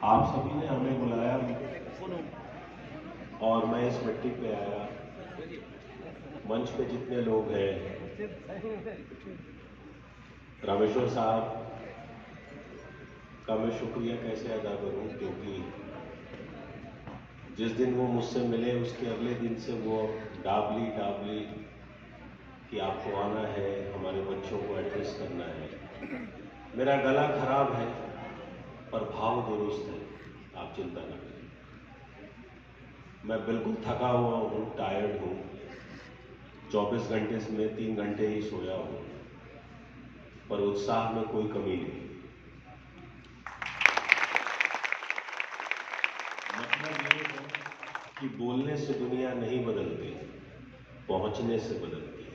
आप सभी ने हमें बुलाया और मैं इस मिट्टी पे आया। मंच पे जितने लोग हैं, रामेश्वर साहब का मैं शुक्रिया कैसे अदा करूं, क्योंकि जिस दिन वो मुझसे मिले उसके अगले दिन से वो डाबली कि आपको आना है, हमारे बच्चों को एड्रेस करना है। मेरा गला खराब है पर भाव दुरुस्त है, आप चिंता न करें। मैं बिल्कुल थका हुआ हूँ, टायर्ड हूँ। 24 घंटे से मैं 3 घंटे ही सोया हूँ, पर उत्साह में कोई कमी नहीं। मतलब ये है कि बोलने से दुनिया नहीं बदलती, पहुंचने से बदलती है।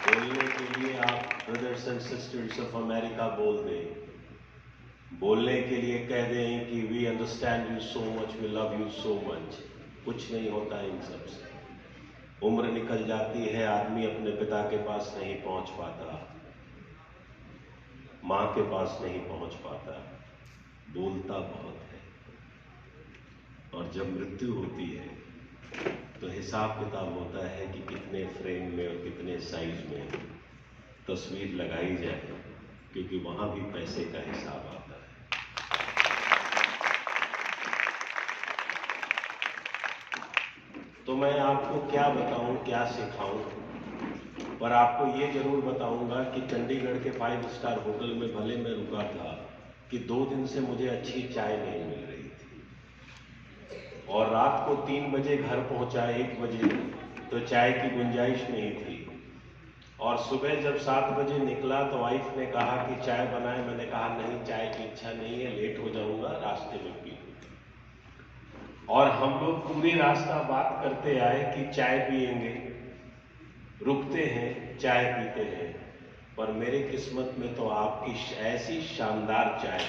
बोलने के लिए आप brothers and sisters of America बोल दें, बोलने के लिए कह दें कि we understand you so much, we love you so much, कुछ नहीं होता इन सब से। उम्र निकल जाती है, आदमी अपने पिता के पास नहीं पहुंच पाता, मां के पास नहीं पहुंच पाता, बोलता बहुत है। और जब मृत्यु होती है तो हिसाब किताब होता है कि कितने फ्रेम में और कितने साइज में तस्वीर लगाई जाए, क्योंकि वहां भी पैसे का हिसाब आता है। तो मैं आपको क्या बताऊं, क्या सिखाऊं, पर आपको ये जरूर बताऊंगा कि चंडीगढ़ के 5 स्टार होटल में भले मैं रुका था कि 2 दिन से मुझे अच्छी चाय नहीं मिल रही थी, और रात को 3 बजे घर पहुंचा 1 बजे तो चाय की गुंजाइश नहीं थी, और सुबह जब 7 बजे निकला तो वाइफ ने कहा कि चाय बनाए। मैंने कहा नहीं, चाय की इच्छा नहीं है, लेट हो जाऊंगा, रास्ते में पी। और हम लोग पूरी रास्ता बात करते आए कि चाय पिएंगे, रुकते हैं, चाय पीते हैं, पर मेरे किस्मत में तो आपकी ऐसी शानदार चाय,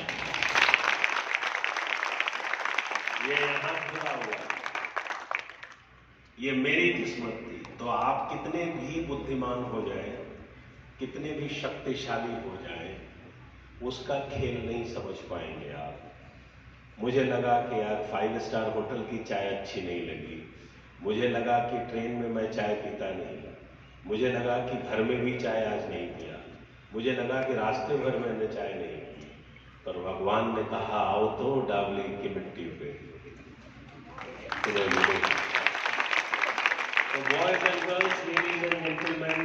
ये यहां खुला हुआ, ये मेरी किस्मत थी। तो आप कितने भी बुद्धिमान हो जाए, कितने भी शक्तिशाली हो जाए, उसका खेल नहीं समझ पाएंगे आप। मुझे लगा कि यार 5 स्टार होटल की चाय अच्छी नहीं लगी, मुझे लगा कि ट्रेन में मैं चाय पीता नहीं, मुझे लगा कि घर में भी चाय आज नहीं पिया, मुझे लगा कि रास्ते भर मैंने चाय नहीं पी, पर भगवान ने कहा आओ तो डाबली की मिट्टी पे तुम्हें मिलेगी। तो boys and girls, ladies and gentleman,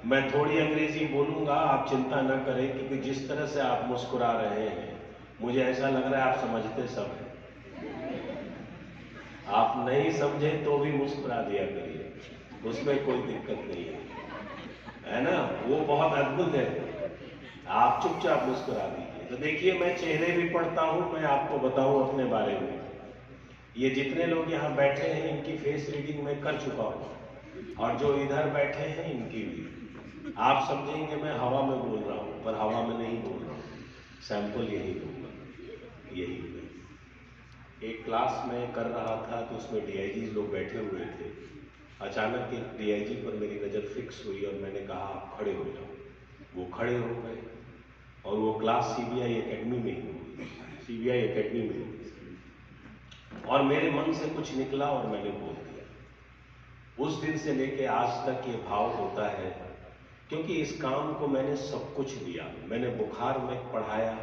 मैं थोड़ी अंग्रेजी बोलूंगा, आप चिंता न करें, क्योंकि जिस तरह से आप मुस्कुरा रहे हैं मुझे ऐसा लग रहा है आप समझते सब हैं। आप नहीं समझे तो भी मुस्कुरा दिया करिए, उसमें कोई दिक्कत नहीं है ना। वो बहुत अद्भुत है, आप चुपचाप मुस्कुरा दीजिए। तो देखिए, मैं चेहरे भी पढ़ता हूं, मैं आपको बताऊं अपने बारे में। ये जितने लोग यहाँ बैठे हैं इनकी फेस रीडिंग मैं कर चुका हूं, और जो इधर बैठे हैं इनकी भी। आप समझेंगे मैं हवा में बोल रहा हूं, पर हवा में नहीं बोल रहा हूं, सैंपल यही दूंगा, यही है। एक क्लास में कर रहा था तो उसमें डीआईजी लोग बैठे हुए थे। अचानक एक डीआईजी पर मेरी नज़र फिक्स हुई और मैंने कहा आप खड़े हो जाओ। वो खड़े हो गए, और वो क्लास सीबीआई एकेडमी में ही हुई, सीबीआई एकेडमी में हुई, और मेरे मन से कुछ निकला और मैंने बोल दिया। उस दिन से लेके आज तक ये भाव होता है, क्योंकि इस काम को मैंने सब कुछ दिया। मैंने बुखार में पढ़ाया,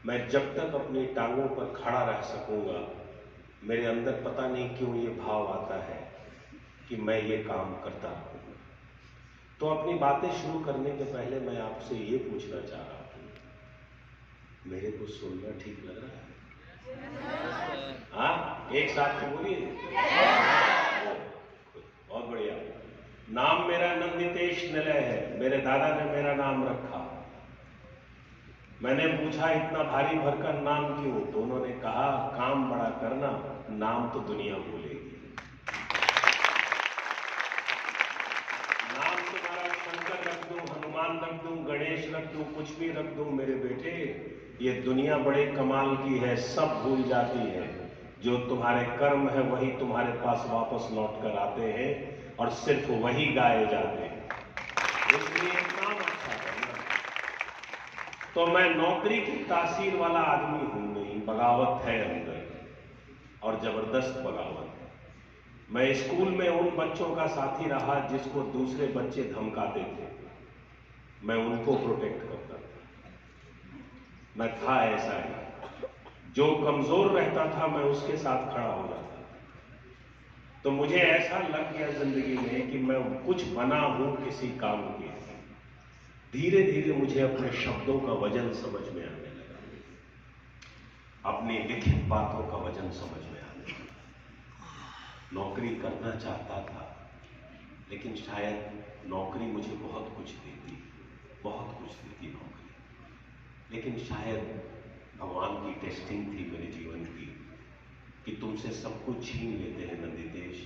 मैं जब तक अपनी टांगों पर खड़ा रह सकूंगा, मेरे अंदर पता नहीं क्यों ये भाव आता है कि मैं ये काम करता रहूंगा। तो अपनी बातें शुरू करने के पहले मैं आपसे ये पूछना चाह रहा हूं, मेरे को सुनना ठीक लग रहा है? हाँ, एक साथ तो बोलिए। बहुत बढ़िया। नाम मेरा नंदितेश निलय है, मेरे दादा ने मेरा नाम रखा। मैंने पूछा इतना भारी भरकम नाम क्यों, तो उन्होंने कहा काम बड़ा करना, नाम तो दुनिया भूलेगी। नाम तुम्हारा शंकर रख दूं, हनुमान रख दूं, गणेश रख दूं, कुछ भी रख दूं, मेरे बेटे ये दुनिया बड़े कमाल की है, सब भूल जाती है। जो तुम्हारे कर्म है वही तुम्हारे पास वापस लौट कर आते हैं, और सिर्फ वही गाए जाते हैं। इसलिए काम अच्छा करना। तो मैं नौकरी की तासीर वाला आदमी हूं नहीं, बगावत है अंदर और जबरदस्त बगावत है। मैं स्कूल में उन बच्चों का साथी रहा जिसको दूसरे बच्चे धमकाते थे, मैं उनको प्रोटेक्ट करता था। मैं था ऐसा ही, जो कमजोर रहता था मैं उसके साथ खड़ा हो जाता था। तो मुझे ऐसा लग गया जिंदगी में कि मैं कुछ बना हूं किसी काम के। धीरे धीरे मुझे अपने शब्दों का वजन समझ में आने लगा, अपनी लिखित बातों का वजन समझ में आने लगा। नौकरी करना चाहता था, लेकिन शायद नौकरी मुझे बहुत कुछ देती, बहुत कुछ देती नौकरी, लेकिन शायद भगवान की टेस्टिंग थी मेरे जीवन की कि तुमसे सब कुछ छीन लेते हैं नंदितेश,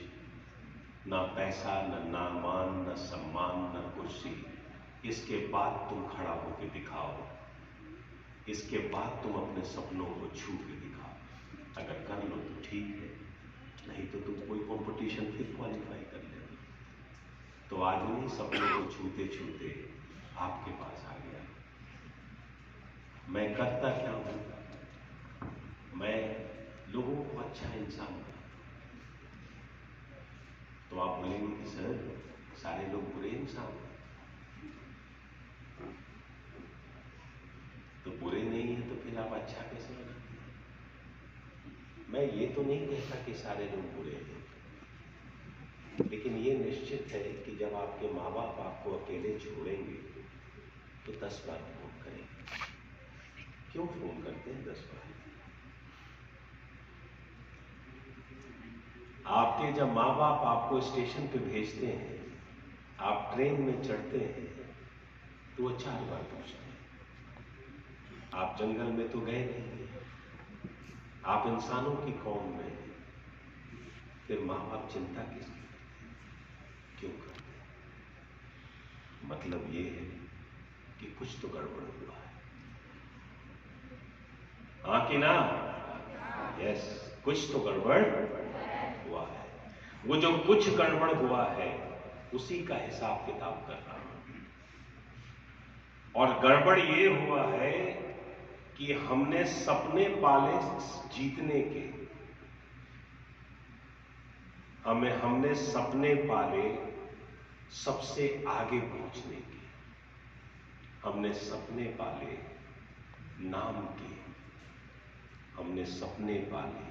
ना पैसा, ना मान, ना सम्मान, ना कुर्सी, इसके बाद तुम खड़ा होकर दिखाओ, इसके बाद तुम अपने सपनों को छू के दिखाओ। अगर कर लो तो ठीक है, नहीं तो तुम कोई कंपटीशन फिर क्वालिफाई कर लेना। तो आज नहीं, सपनों को छूते छूते आपके पास आ गया। मैं करता क्या हूं? मैं लोगों को अच्छा इंसान बनाता। तो आप बोलेंगे कि सर सारे लोग बुरे इंसान हैं, तो बुरे नहीं है तो फिर आप अच्छा कैसे बनाते हैं? मैं ये तो नहीं कहता कि सारे लोग बुरे हैं, लेकिन ये निश्चित है कि जब आपके माँ बाप आपको अकेले छोड़ेंगे तो 10 बार फोन करेंगे। क्यों फोन करते हैं 10 बार? आपके जब माँ बाप आपको स्टेशन पे भेजते हैं, आप ट्रेन में चढ़ते हैं, तो वो 4 बार पूछते हैं। आप जंगल में तो गए नहीं, आप इंसानों की कौम में, फिर माँ बाप चिंता किसकी करते हैं? क्यों करते हैं? मतलब ये है कि कुछ तो गड़बड़ हुआ है। हाँ कि ना? यस, कुछ तो गड़बड़ हुआ है। वो जो कुछ गड़बड़ हुआ है उसी का हिसाब किताब कर रहा हूं। और गड़बड़ ये हुआ है कि हमने सपने पाले जीतने के, हमने सपने पाले सबसे आगे पहुंचने के, हमने सपने पाले नाम के, हमने सपने पाले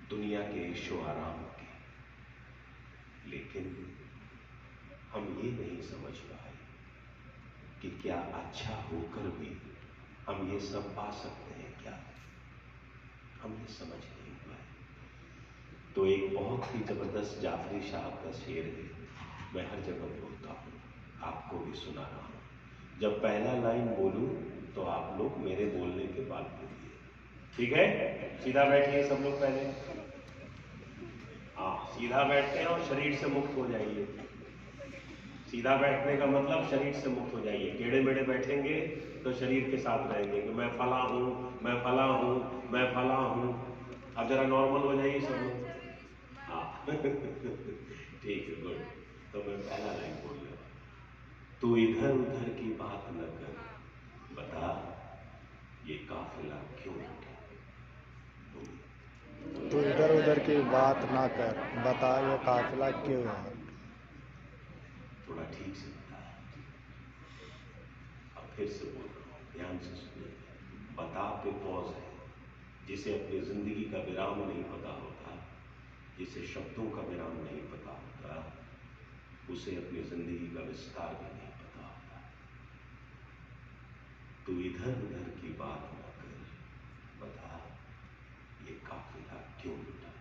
दुनिया के ऐशो आराम के, लेकिन हम ये नहीं समझ पाए कि क्या अच्छा होकर भी हम ये सब पा सकते हैं क्या? हम ये समझ नहीं पाए। तो एक बहुत ही जबरदस्त जाफरी साहब का शेर है, मैं हर जगह बोलता हूँ, आपको भी सुना रहा हूँ। जब पहला लाइन बोलूं तो आप लोग मेरे बोलने के बाद बोलिए, ठीक है? सीधा बैठिए सब लोग पहले। हाँ, सीधा बैठते हैं और शरीर से मुक्त हो जाइए। सीधा बैठने का मतलब शरीर से मुक्त हो जाइए। टेढ़े मेढ़े बैठेंगे तो शरीर के साथ रहेंगे कि मैं फला हूं, मैं फला हूं, मैं फला हूं। अब जरा नॉर्मल हो जाइए सब लोग। हाँ ठीक है, गुड। तो मैं पहला लाइन बोल रहा हूं। तू इधर उधर की बात न कर, बता ये काफिला क्यों उठा? तू इधर उधर की बात ना कर, बता ये काफिला क्यों है? थोड़ा ठीक से बता। अब फिर से बोल रहा हूं, ध्यान से सुनिए। बता पे पॉज है। जिसे अपनी जिंदगी का विराम नहीं पता होता, जिसे शब्दों का विराम नहीं पता होता, उसे अपनी जिंदगी का विस्तार भी नहीं पता होता। तू इधर उधर की बात न कर, बता ये काफिला क्यों उठा?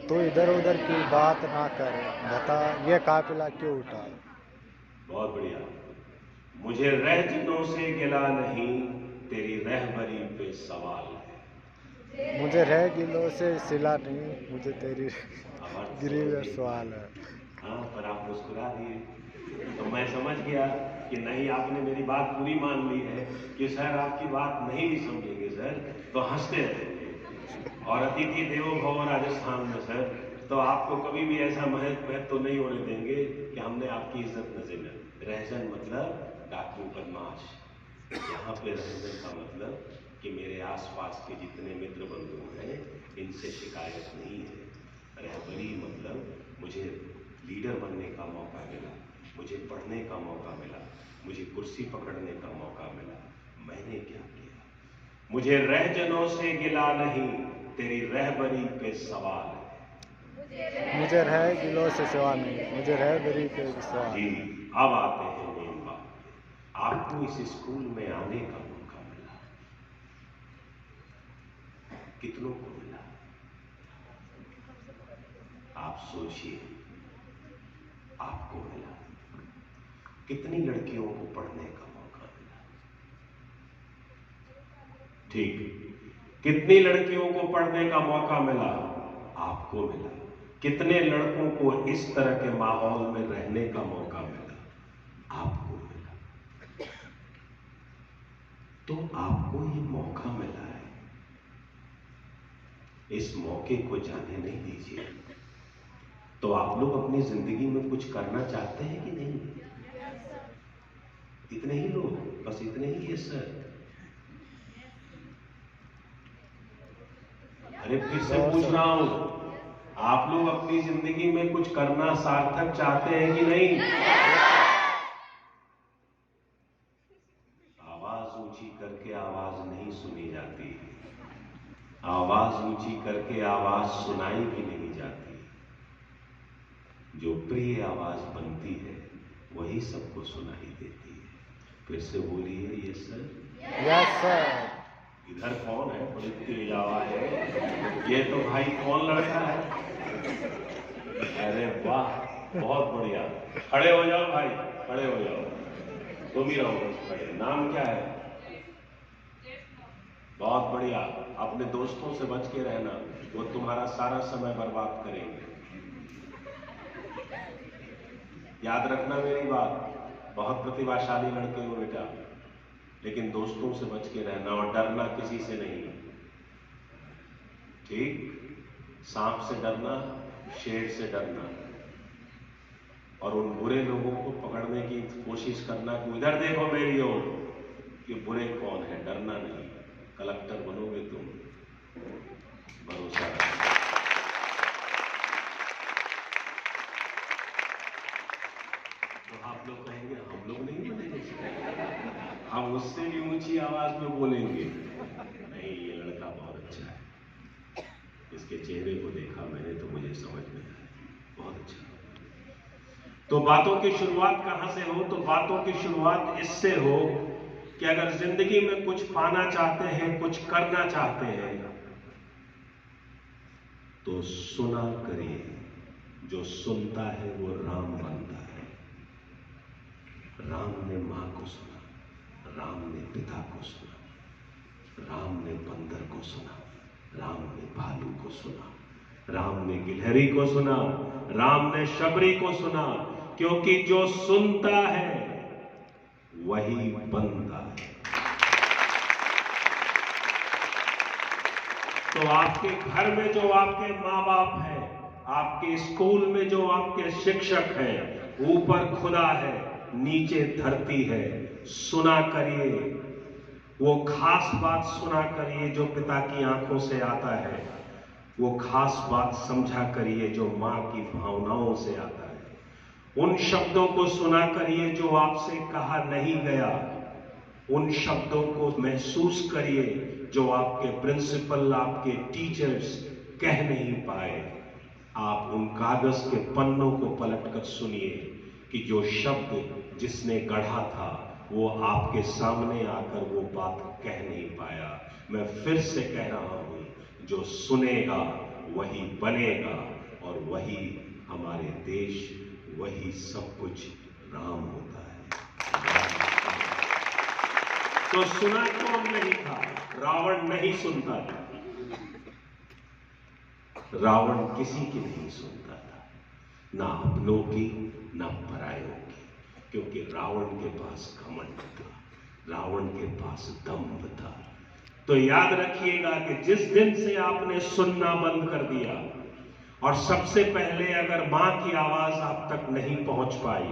तू इधर उधर की बात ना कर, बता ये काफिला क्यों उठा? बहुत बढ़िया। मुझे रहजनों से गिला नहीं, तेरी रहबरी पे सवाल है। मुझे रह गिलों से सिला नहीं, मुझे तेरी आवाज गिरी समझ में गई। सवाल है। हाँ, पर आप मुस्कुरा दिए तो मैं समझ गया कि नहीं, आपने मेरी बात पूरी मान ली है कि सर आपकी बात नहीं भी समझेंगे सर तो हंसते रहेंगे। और अतिथि देवो भव राजस्थान में सर, तो आपको कभी भी ऐसा महत्व तो नहीं होने देंगे कि हमने आपकी इज्जत न देना। रहजन मतलब डाकू बदमाश, यहाँ पे रहने का मतलब कि मेरे आसपास के जितने मित्र बंधु हैं इनसे शिकायत नहीं है। रहबरी मतलब मुझे लीडर बनने का मौका मिला, मुझे पढ़ने का मौका मिला, मुझे कुर्सी पकड़ने का मौका मिला। मैंने क्या किया? मुझे रहजनों से गिला नहीं, तेरी रहबरी पे सवाल है। मुझे रह गिलों से सिवा नहीं, मुझे रहबरी पे सवाल जी, है। अब आते हैं मेन बात पे। आपको इस स्कूल में आने का मौका मिला, कितनों को मिला? आप सोचिए, आपको मिला। कितनी लड़कियों को पढ़ने का मौका मिला? ठीक, कितनी लड़कियों को पढ़ने का मौका मिला? आपको मिला। कितने लड़कों को इस तरह के माहौल में रहने का मौका मिला? आपको मिला। तो आपको ये मौका मिला है, इस मौके को जाने नहीं दीजिए। तो आप लोग अपनी जिंदगी में कुछ करना चाहते हैं कि नहीं? इतने ही लोग, बस इतने ही है सर। अरे फिर से पूछ रहा हूं, आप लोग अपनी जिंदगी में कुछ करना सार्थक चाहते हैं कि नहीं? आवाज ऊंची करके आवाज नहीं सुनी जाती, आवाज ऊंची करके आवाज सुनाई भी नहीं जाती। जो प्रिय आवाज बनती है वही सबको सुनाई देती है। फिर से बोलिए यस सर। Yes sir. इधर कौन है? बड़ी तेज आवाज है। ये तो भाई कौन लड़का है? अरे वाह, बहुत बढ़िया। खड़े हो जाओ भाई, खड़े हो जाओ। तुम ही रहो बस खड़े। नाम क्या है? बहुत बढ़िया। अपने दोस्तों से बच के रहना, वो तुम्हारा सारा समय बर्बाद करेंगे। याद रखना मेरी बात, बहुत प्रतिभाशाली लड़के हो बेटा, लेकिन दोस्तों से बच के रहना और डरना किसी से नहीं। ठीक? सांप से डरना, शेर से डरना, और उन बुरे लोगों को पकड़ने की कोशिश करना कि इधर देखो मेरी ओर कि बुरे कौन है। डरना नहीं। कलेक्टर बनोगे तुम, भरोसा रखो। तो आप लोग कहेंगे हम लोग नहीं बनेंगे, हम उससे भी ऊंची आवाज में बोलेंगे। नहीं, ये लड़का बहुत अच्छा है, इसके चेहरे को देखा मैंने तो मुझे समझ में आया, बहुत अच्छा। तो बातों की शुरुआत कहां से हो? तो बातों की शुरुआत इससे हो कि अगर जिंदगी में कुछ पाना चाहते हैं, कुछ करना चाहते हैं, तो सुना करिए। जो सुनता है वो राम बनता है। राम ने मां को सुना, राम ने पिता को सुना, राम ने बंदर को सुना, राम ने भालू को सुना, राम ने गिलहरी को सुना, राम ने शबरी को सुना। क्योंकि जो सुनता है वही बनता है। तो आपके घर में जो आपके माँ बाप हैं, आपके स्कूल में जो आपके शिक्षक हैं, ऊपर खुदा है, नीचे धरती है। सुना करिए, वो खास बात सुना करिए जो पिता की आंखों से आता है। वो खास बात समझा करिए जो मां की भावनाओं से आता है। उन शब्दों को सुना करिए जो आपसे कहा नहीं गया। उन शब्दों को महसूस करिए जो आपके प्रिंसिपल, आपके टीचर्स कह नहीं पाए। आप उन कागज के पन्नों को पलटकर सुनिए कि जो शब्द जिसने गढ़ा था वो आपके सामने आकर वो बात कह नहीं पाया। मैं फिर से कह रहा हूं, जो सुनेगा वही बनेगा, और वही हमारे देश, वही सब कुछ राम होता है। तो सुना कौन नहीं था? रावण नहीं सुनता था। रावण किसी की नहीं सुनता था, ना अपनों की ना परायों की, क्योंकि रावण के पास घमंड था, रावण के पास दंभ था। तो याद रखिएगा कि जिस दिन से आपने सुनना बंद कर दिया, और सबसे पहले अगर मां की आवाज आप तक नहीं पहुंच पाई,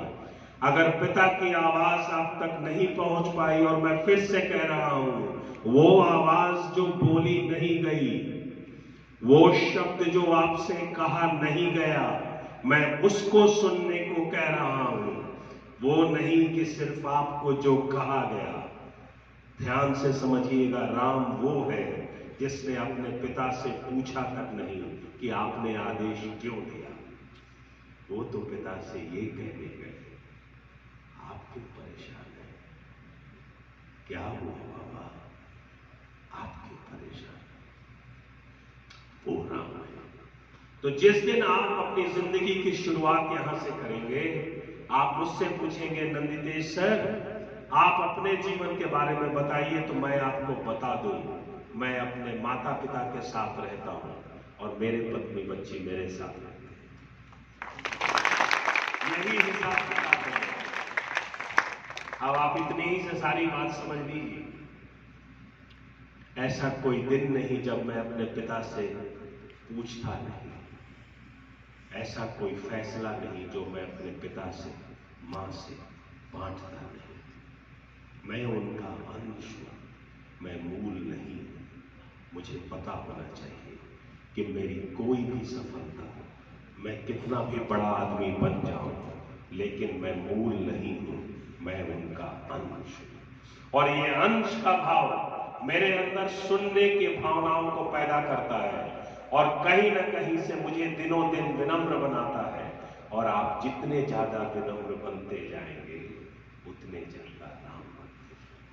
अगर पिता की आवाज आप तक नहीं पहुंच पाई, और मैं फिर से कह रहा हूं, वो आवाज जो बोली नहीं गई, वो शब्द जो आपसे कहा नहीं गया, मैं उसको सुनने को कह रहा हूं। वो नहीं कि सिर्फ आपको जो कहा गया। ध्यान से समझिएगा, राम वो है जिसने अपने पिता से पूछा तक नहीं कि आपने आदेश क्यों दिया। वो तो पिता से ये कहने गए, आप क्यों परेशान हैं? क्या हुआ बाबा, आप क्यों परेशान? वो राम है। तो जिस दिन आप अपनी जिंदगी की शुरुआत यहां से करेंगे, आप मुझसे पूछेंगे, नंदितेश सर आप अपने जीवन के बारे में बताइए, तो मैं आपको बता दूं, मैं अपने माता पिता के साथ रहता हूं और मेरे पत्नी बच्ची मेरे साथ रहते हैं। यही हिसाब किताब है। अब आप इतनी ही से सारी बात समझ लीजिए। ऐसा कोई दिन नहीं जब मैं अपने पिता से पूछता नहीं, ऐसा कोई फैसला नहीं जो मैं अपने पिता से, मां से बांटता नहीं। मैं उनका अंश हूं, मैं मूल नहीं हूं। मुझे पता होना चाहिए कि मेरी कोई भी सफलता, मैं कितना भी बड़ा आदमी बन जाऊं, लेकिन मैं मूल नहीं हूं, मैं उनका अंश हूं। और ये अंश का भाव मेरे अंदर सुनने की भावनाओं को पैदा करता है, और कहीं ना कहीं से मुझे दिनों दिन विनम्र बनाता है। और आप जितने ज्यादा विनम्र बनते जाएंगे, उतने ज्यादा राम बनते जाएंगे।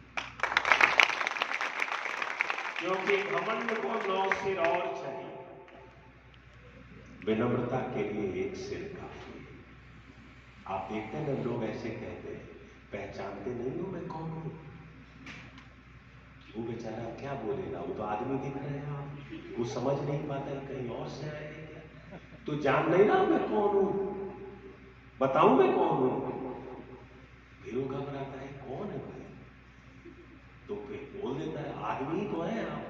क्योंकि घमंड को 9 सिर और चाहिए, विनम्रता के लिए एक सिर काफी है। आप देखते हैं ना, लोग ऐसे कहते हैं, पहचानते नहीं हो मैं कौन हूं। वो बेचारा क्या बोलेगा, वो तो आदमी दिख रहे हैं आप, वो समझ नहीं पाता है कहीं और से आए हैं क्या। तो जान नहीं ना मैं कौन हूं, बताऊं मैं कौन हूं। फिर वो घबराता है, कौन है भाई, तो फिर बोल देता है आदमी ही तो है आप,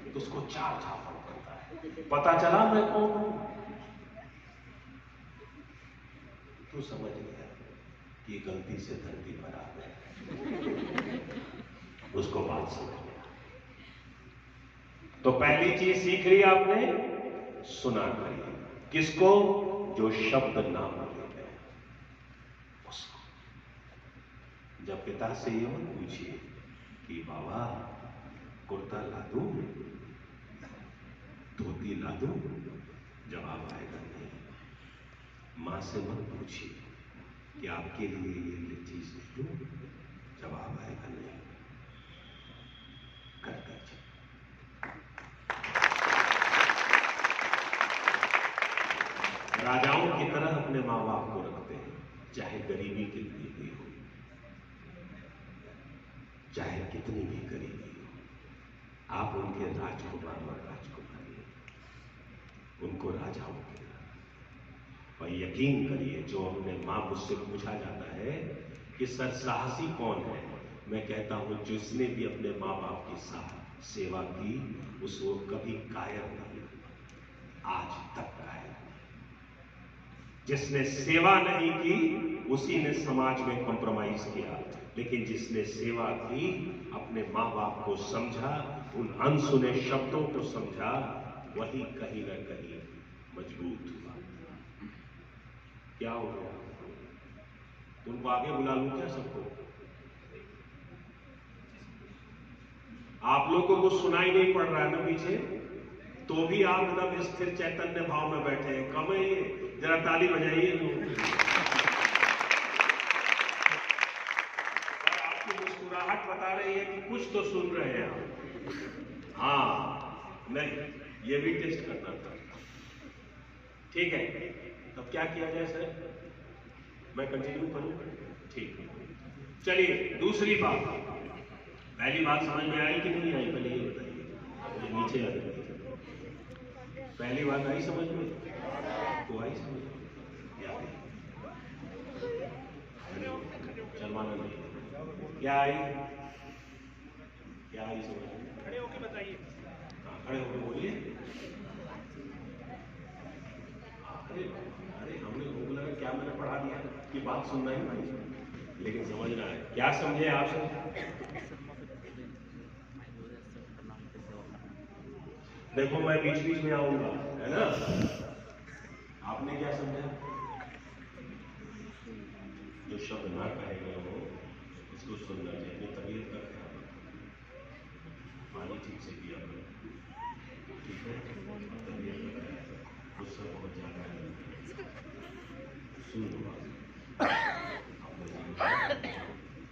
तो उसको चार झापड़ करता है, पता चला मैं कौन हूं। तो समझ गया कि गलती से धरती पर आ गया, उसको बात समझ में आ गई। तो पहली चीज सीख ली आपने, सुना करिए। किसको? जो शब्द ना बोले गए उसको। जब पिता से ये मत पूछिए कि बाबा कुर्ता ला दूं, धोती ला दूं, जवाब आएगा नहीं। मां से मत पूछिए कि आपके लिए ये चीज ले लूं, जवाब आएगा नहीं। कर दीजिए। राजाओं की तरह अपने मां बाप को रखते हैं, चाहे गरीबी कितनी भी हो, चाहे कितनी भी गरीबी हो। आप उनके राजकुमार और राजकुमारी, उनको राजाओं की तरह। और यकीन करिए, जो अपने मां, मुझसे पूछा जाता है कि सर साहसी कौन है, मैं कहता हूं जिसने भी अपने मां बाप की सेवा की, उसको कभी कायर नहीं, आज तक कायर नहीं। जिसने सेवा नहीं की, उसी ने समाज में कॉम्प्रोमाइज किया, लेकिन जिसने सेवा की, अपने मां बाप को समझा, उन अनसुने शब्दों को समझा, वही कहीं ना कहीं मजबूत हुआ। क्या हो गया? तुमको आगे बुला लूं क्या सबको? आप लोगों को सुनाई नहीं पड़ रहा है ना पीछे, तो भी आप एकदम स्थिर चैतन्य भाव में बैठे हैं। कम है ये? जरा ताली बजाइए लोगों के लिए। और आपकी मुस्कुराहट बता रही है कि कुछ तो सुन रहे हैं आप। हाँ, नहीं, ये भी टेस्ट करना था। ठीक है, तब क्या किया जाए सर? मैं कंटिन्यू करूं? ठीक है, चलिए दूसरी बात। पहली बात समझ में आई कि नहीं आई, पहले ये बताइए। ये नीचे आ जाइए। पहली बात आई समझ में? तो आई समझ में? शर्माना नहीं। क्या आई? क्या आई समझ में? खड़े होकर बताइए। हाँ, खड़े होकर बोलिए। अरे अरे, हमने हमको लगा क्या मैंने पढ़ा दिया कि बात सुनना ही नहीं। लेकिन समझना है। क्या समझे आप सब? देखो मैं बीच बीच में आऊंगा, है ना? आपने क्या समझा? जो शब्द ना कहे गए हो इसको सुनना चाहिए। अपनी तबीयत का ख्याल रखो, पानी ठीक से पिया करो, ठीक है? तबीयत का ख्याल रखो, गुस्सा बहुत ज्यादा है, सुन लो बात। अपने जीवन में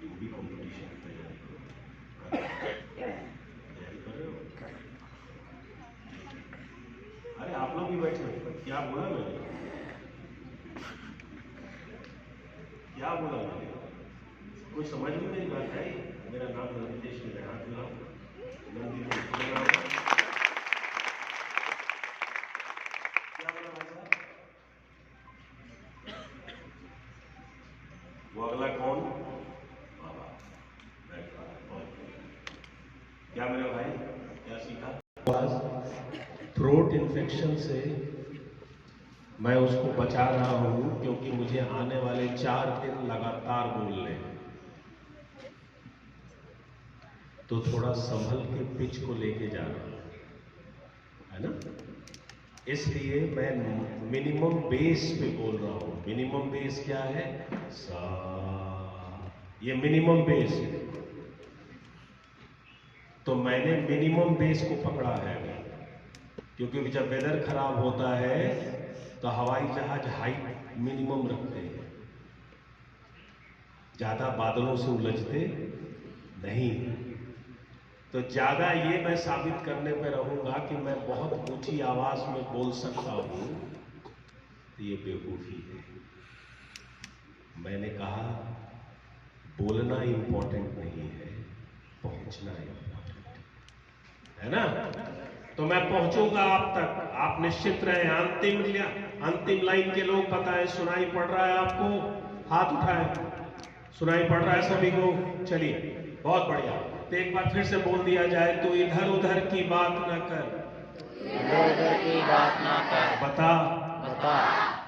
तुम भी कंपटीशन की तैयारी करो, तैयारी कर रहे हो? अरे आप लोग भी बैठे, क्या बोला मैंने? क्या बोला मैंने? कोई समझ में मेरी बात आई? मेरा नाम नंदितेश है, हाथ मिलाओ। नंदितेश क्या बोला भाई साहब? वो अगला कौन? बाबा। क्या मेरे भाई, क्या सीखा? थ्रोट इन्फेक्शन से मैं उसको बचा रहा हूं, क्योंकि मुझे आने वाले 4 दिन लगातार बोलने हैं। तो थोड़ा संभल के पिच को लेके जा रहा हूं, है ना? इसलिए मैं मिनिमम बेस पे बोल रहा हूं। मिनिमम बेस क्या है? सा। ये मिनिमम बेस है। तो मैंने मिनिमम बेस को पकड़ा है अभी, क्योंकि जब वेदर खराब होता है तो हवाई जहाज हाइट मिनिमम रखते हैं, ज्यादा बादलों से उलझते नहीं। तो ज्यादा ये मैं साबित करने पे रहूंगा कि मैं बहुत ऊंची आवाज में बोल सकता हूं, तो ये बेवकूफी है। मैंने कहा बोलना इंपॉर्टेंट नहीं है, पहुंचना इंपॉर्टेंट है ना? तो मैं पहुंचूंगा आप तक, आप निश्चित रहे। अंतिम लाइन के लोग बताएं, सुनाई पड़ रहा है आपको? हाथ उठाएं। सुनाई पड़ रहा है सभी को? चलिए, बहुत बढ़िया। तो एक बार फिर से बोल दिया जाए तो इधर उधर की बात ना कर, इधर उधर की बात ना कर, बता बता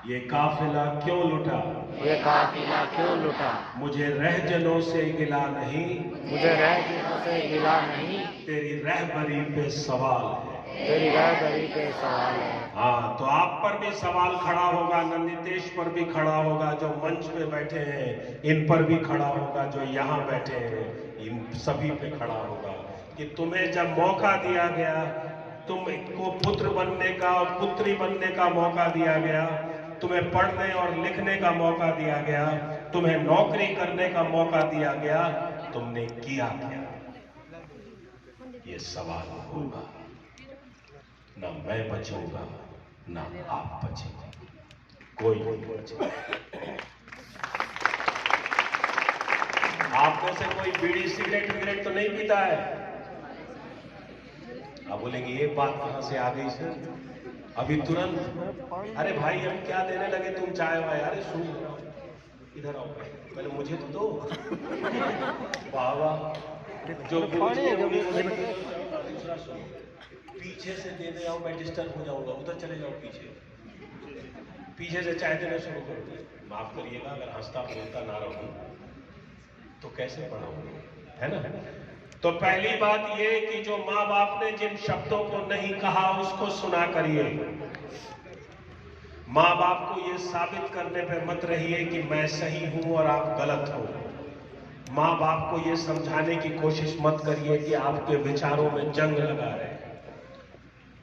ये काफिला क्यों लुटा, ये काफिला क्यों लुटा। मुझे रहजनों से गिला नहीं, मुझे रहजनों से गिला नहीं, तेरी रहबरी पे सवाल है। तेरी रहबरी पे सवाल है। हाँ, तो आप पर भी सवाल खड़ा होगा, नंदितेश पर भी खड़ा होगा, जो मंच पे बैठे हैं इन पर भी खड़ा होगा, जो यहाँ बैठे हैं इन सभी पे खड़ा होगा, कि तुम्हें जब मौका दिया गया, तुमको पुत्र बनने का और पुत्री बनने का मौका दिया गया, तुम्हें पढ़ने और लिखने का मौका दिया गया, तुम्हें नौकरी करने का मौका दिया गया, तुमने किया क्या? ये सवाल होगा। ना मैं बचूंगा, ना आप बचेंगे, कोई नहीं बचेगा। आप में से कोई बीड़ी सिगरेट तो नहीं पीता है? आप बोलेंगे ये बात कहां से आ गई सर? अभी तुरंत, अरे भाई हम क्या देने लगे, तुम चाय वाय? अरे सुन, इधर आओ, पहले मुझे तो दो। वाह वाह, जो दूसरा सुनो, पीछे से दे दे आओ, मैं डिस्टर्ब हो जाऊंगा, उधर चले जाओ पीछे से चाय देना शुरू कर दो। माफ करिएगा अगर हंसता बोलता ना रहूं तो कैसे पढ़ाऊंगा, है ना? तो पहली बात ये कि जो माँ बाप ने जिन शब्दों को नहीं कहा उसको सुना करिए। माँ बाप को ये साबित करने पे मत रहिए कि मैं सही हूं और आप गलत हो। माँ बाप को ये समझाने की कोशिश मत करिए कि आपके विचारों में जंग लगा रहे हैं।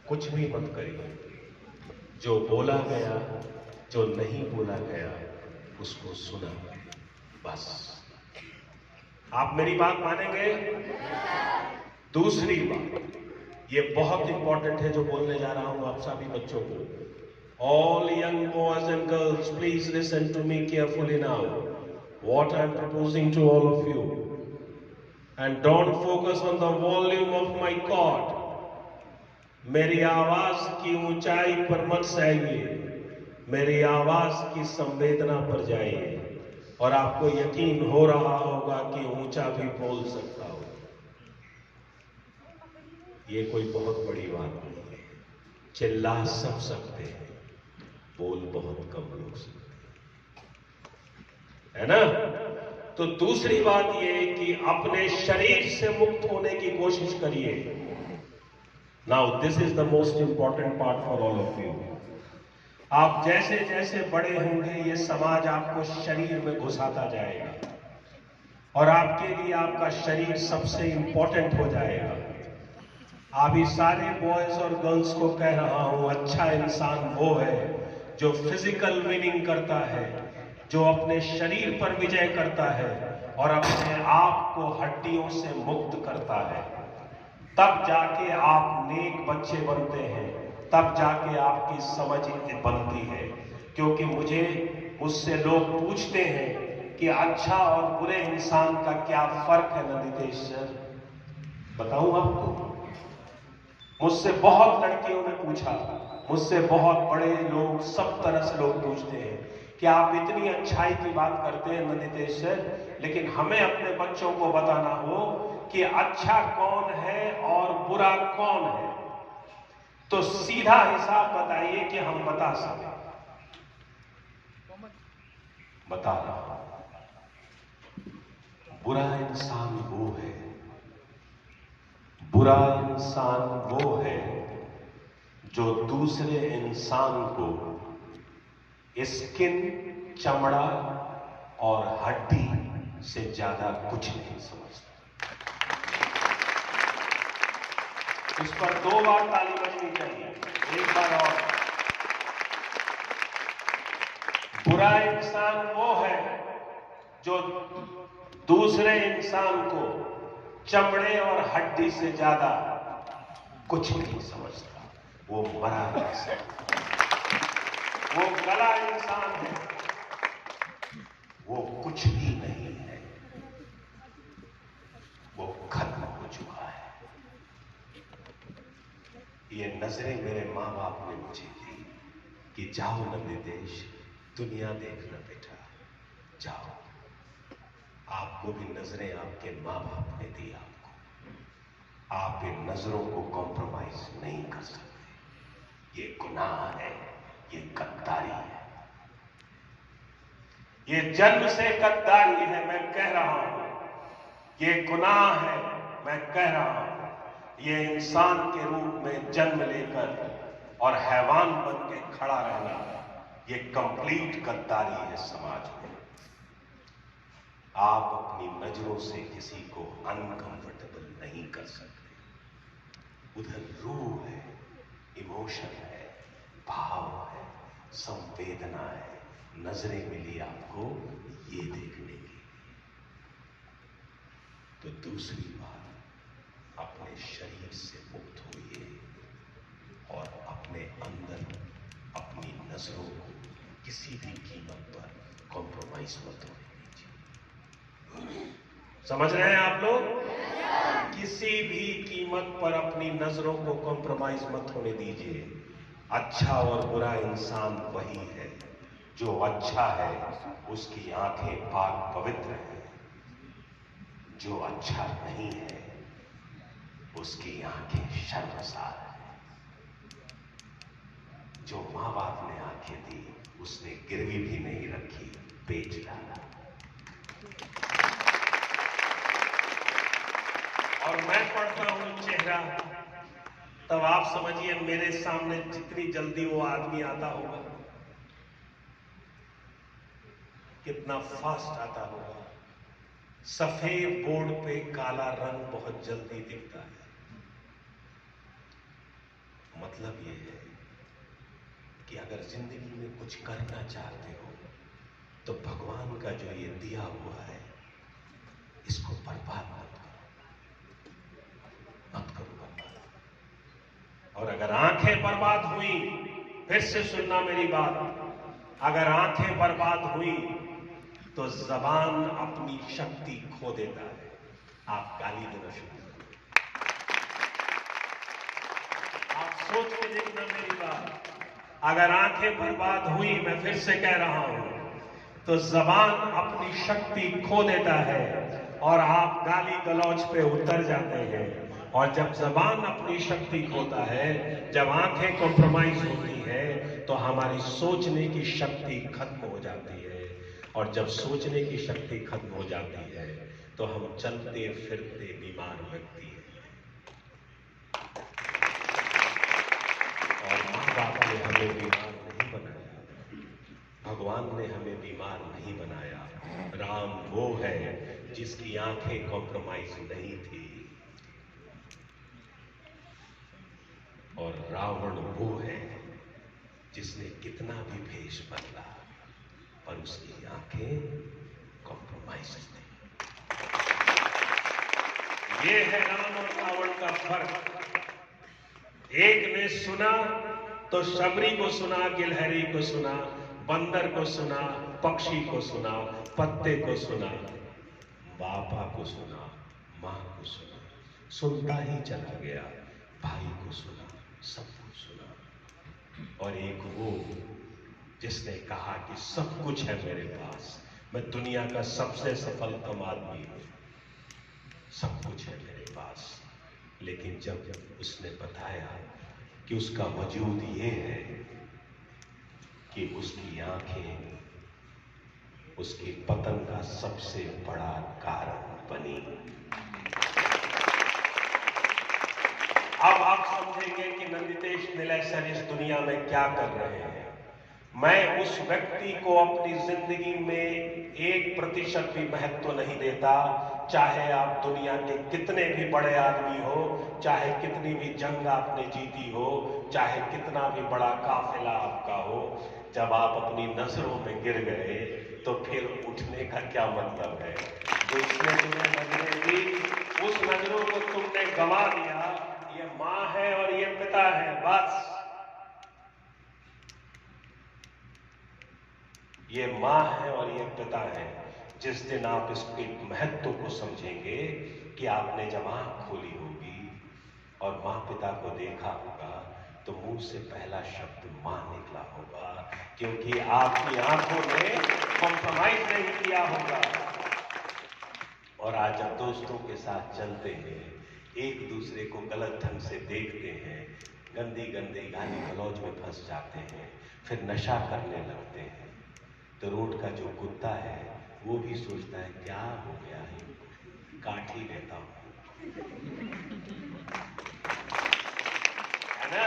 कुछ भी मत करिए। जो बोला गया, जो नहीं बोला गया, उसको सुना बस। आप मेरी बात मानेंगे? दूसरी बात, ये बहुत इंपॉर्टेंट है जो बोलने जा रहा हूं आप सभी बच्चों को। All young boys and girls, please listen to me carefully now. What I am proposing to all of you. And don't focus on the volume of my chord. मेरी आवाज की ऊंचाई पर मत जाइए, मेरी आवाज की संवेदना पर जाइए, और आपको यकीन हो रहा होगा कि ऊंचा भी बोल सकता हूं। ये कोई बहुत बड़ी बात नहीं है। चिल्ला सब सकते हैं, बोल बहुत कम लोग सकते हैं, है ना? तो दूसरी बात यह कि अपने शरीर से मुक्त होने की कोशिश करिए। Now this is the most important part for all of you. आप जैसे जैसे बड़े होंगे ये समाज आपको शरीर में घुसाता जाएगा और आपके लिए आपका शरीर सबसे इंपॉर्टेंट हो जाएगा। अभी सारे बॉयज और गर्ल्स को कह रहा हूं, अच्छा इंसान वो है जो फिजिकल विनिंग करता है, जो अपने शरीर पर विजय करता है और अपने आप को हड्डियों से मुक्त करता है। तब जाके आप नेक बच्चे बनते हैं, तब जाके आपकी समझ बनती है। क्योंकि मुझसे लोग पूछते हैं कि अच्छा और बुरे इंसान का क्या फर्क है नंदितेश सर, बताऊं आपको? मुझसे बहुत लड़कियों ने पूछा, मुझसे बहुत बड़े लोग, सब तरह से लोग पूछते हैं कि आप इतनी अच्छाई की बात करते हैं नंदितेश सर, लेकिन हमें अपने बच्चों को बताना हो कि अच्छा कौन है और बुरा कौन है, तो सीधा हिसाब बताइए कि हम बता सकें। बता रहा हूं, बुरा इंसान वो है, बुरा इंसान वो है जो दूसरे इंसान को स्किन, चमड़ा और हड्डी से ज्यादा कुछ नहीं समझता। इस पर 2 बार ताली बजनी चाहिए, एक बार और। बुरा इंसान वो है जो दूसरे इंसान को चमड़े और हड्डी से ज्यादा कुछ नहीं समझता। वो मरा इंसान, वो गला इंसान है, वो कुछ भी नहीं है, वो खत्म हो चुका है। ये नजरें मेरे मां बाप ने मुझे दी कि जाओ नंदितेश, दुनिया देखना बेटा, जाओ। आपको भी नजरें आपके मां बाप ने दी आपको। आप इन नजरों को कॉम्प्रोमाइज नहीं कर सकते। ये गुनाह है, ये गद्दारी है, ये जन्म से गद्दारी है। मैं कह रहा हूं ये गुनाह है, मैं कह रहा हूं ये इंसान के रूप में जन्म लेकर और हैवान बन के खड़ा रहना, ये कंप्लीट गद्दारी है समाज में। आप अपनी नजरों से किसी को अनकंफर्टेबल नहीं कर सकते। उधर रूह है, इमोशन है, भाव है, संवेदना है। नजरें मिली आपको ये देखने की। तो दूसरी बात, अपने शरीर से मुक्त होइए और अपने अंदर अपनी नजरों को किसी भी कीमत पर कॉम्प्रोमाइज मत होने दीजिए। समझ रहे हैं आप लोग? किसी भी कीमत पर अपनी नजरों को कॉम्प्रोमाइज मत होने दीजिए। अच्छा और बुरा इंसान वही है। जो अच्छा है उसकी आंखें पाक पवित्र हैं, जो अच्छा नहीं है उसकी आंखें शर्मसार हैं। जो मां बाप ने आंखें दी उसने गिरवी भी नहीं रखी, बेच डाला। और मैं पढ़ता हूं चेहरा, तब आप समझिए मेरे सामने जितनी जल्दी वो आदमी आता होगा, कितना फास्ट आता होगा। सफेद बोर्ड पे काला रंग बहुत जल्दी दिखता है। मतलब ये है कि अगर जिंदगी में कुछ करना चाहते हो तो भगवान का जो ये दिया हुआ है इसको बर्बाद मत करो बर्बाद। और अगर आंखें बर्बाद हुई, फिर से सुनना मेरी बात, अगर आंखें बर्बाद हुई तो जबान अपनी शक्ति खो देता है। आप गाली देना शुरू करो। आप सोच के देखना मेरी बात, अगर आंखें बर्बाद हुई, मैं फिर से कह रहा हूं, तो जबान अपनी शक्ति खो देता है और आप गाली गलौज पे उतर जाते हैं। और जब जबान अपनी शक्ति खोता है, जब आंखें कॉम्प्रोमाइज होती है, तो हमारी सोचने की शक्ति खत्म हो जाती है और जब सोचने की शक्ति खत्म हो जाती है तो हम चलते फिरते बीमार व्यक्ति हैं। और माँ बाप ने हमें बीमार नहीं बनाया, भगवान ने हमें बीमार नहीं बनाया। राम वो है जिसकी आंखें कॉम्प्रोमाइज नहीं थी, और रावण वो है जिसने कितना भी भेष बदला पर उसकी आंखें कॉम्प्रोमाइज नहीं। ये है राम और रावण का फर्क। एक ने सुना तो शबरी को सुना, गिलहरी को सुना, बंदर को सुना, पक्षी को सुना, पत्ते को सुना, बाबा को सुना, मां को सुना, सुनता ही चला गया, भाई को सुना, सबको सुना। और एक वो जिसने कहा कि सब कुछ है मेरे पास, मैं दुनिया का सबसे सफलतम आदमी हूं, सब कुछ है मेरे पास। लेकिन जब उसने बताया कि उसका वजूद ये है कि उसकी आंखें उसके पतन का सबसे बड़ा कारण बनी, अब आप समझेंगे कि नंदितेश नीलेसर इस दुनिया में क्या कर रहे हैं। मैं उस व्यक्ति को अपनी जिंदगी में 1% भी महत्व नहीं देता, चाहे आप दुनिया के कितने भी बड़े आदमी हो, चाहे कितनी भी जंग आपने जीती हो, चाहे कितना भी बड़ा काफिला आपका हो, जब आप अपनी नजरों में गिर गए तो फिर उठने का क्या मतलब है। जिसने तुम्हें नजरें दी उस नजरों को तुमने गंवा दिया। ये मां है और ये पिता है, बस ये मां है और ये पिता है। जिस दिन आप इसके महत्व को समझेंगे कि आपने जब आंख खोली होगी और मां पिता को देखा होगा तो मुंह से पहला शब्द मां निकला होगा, क्योंकि आपकी आंखों ने कॉम्प्रोमाइज नहीं किया होगा। और आज जब दोस्तों के साथ चलते हैं, एक दूसरे को गलत ढंग से देखते हैं, गंदी गंदी गाली गलौज में फंस जाते हैं, फिर नशा करने लगते हैं, तो रोड का जो कुत्ता है वो भी सोचता है क्या हो गया है, काट ही लेता हूं, है ना।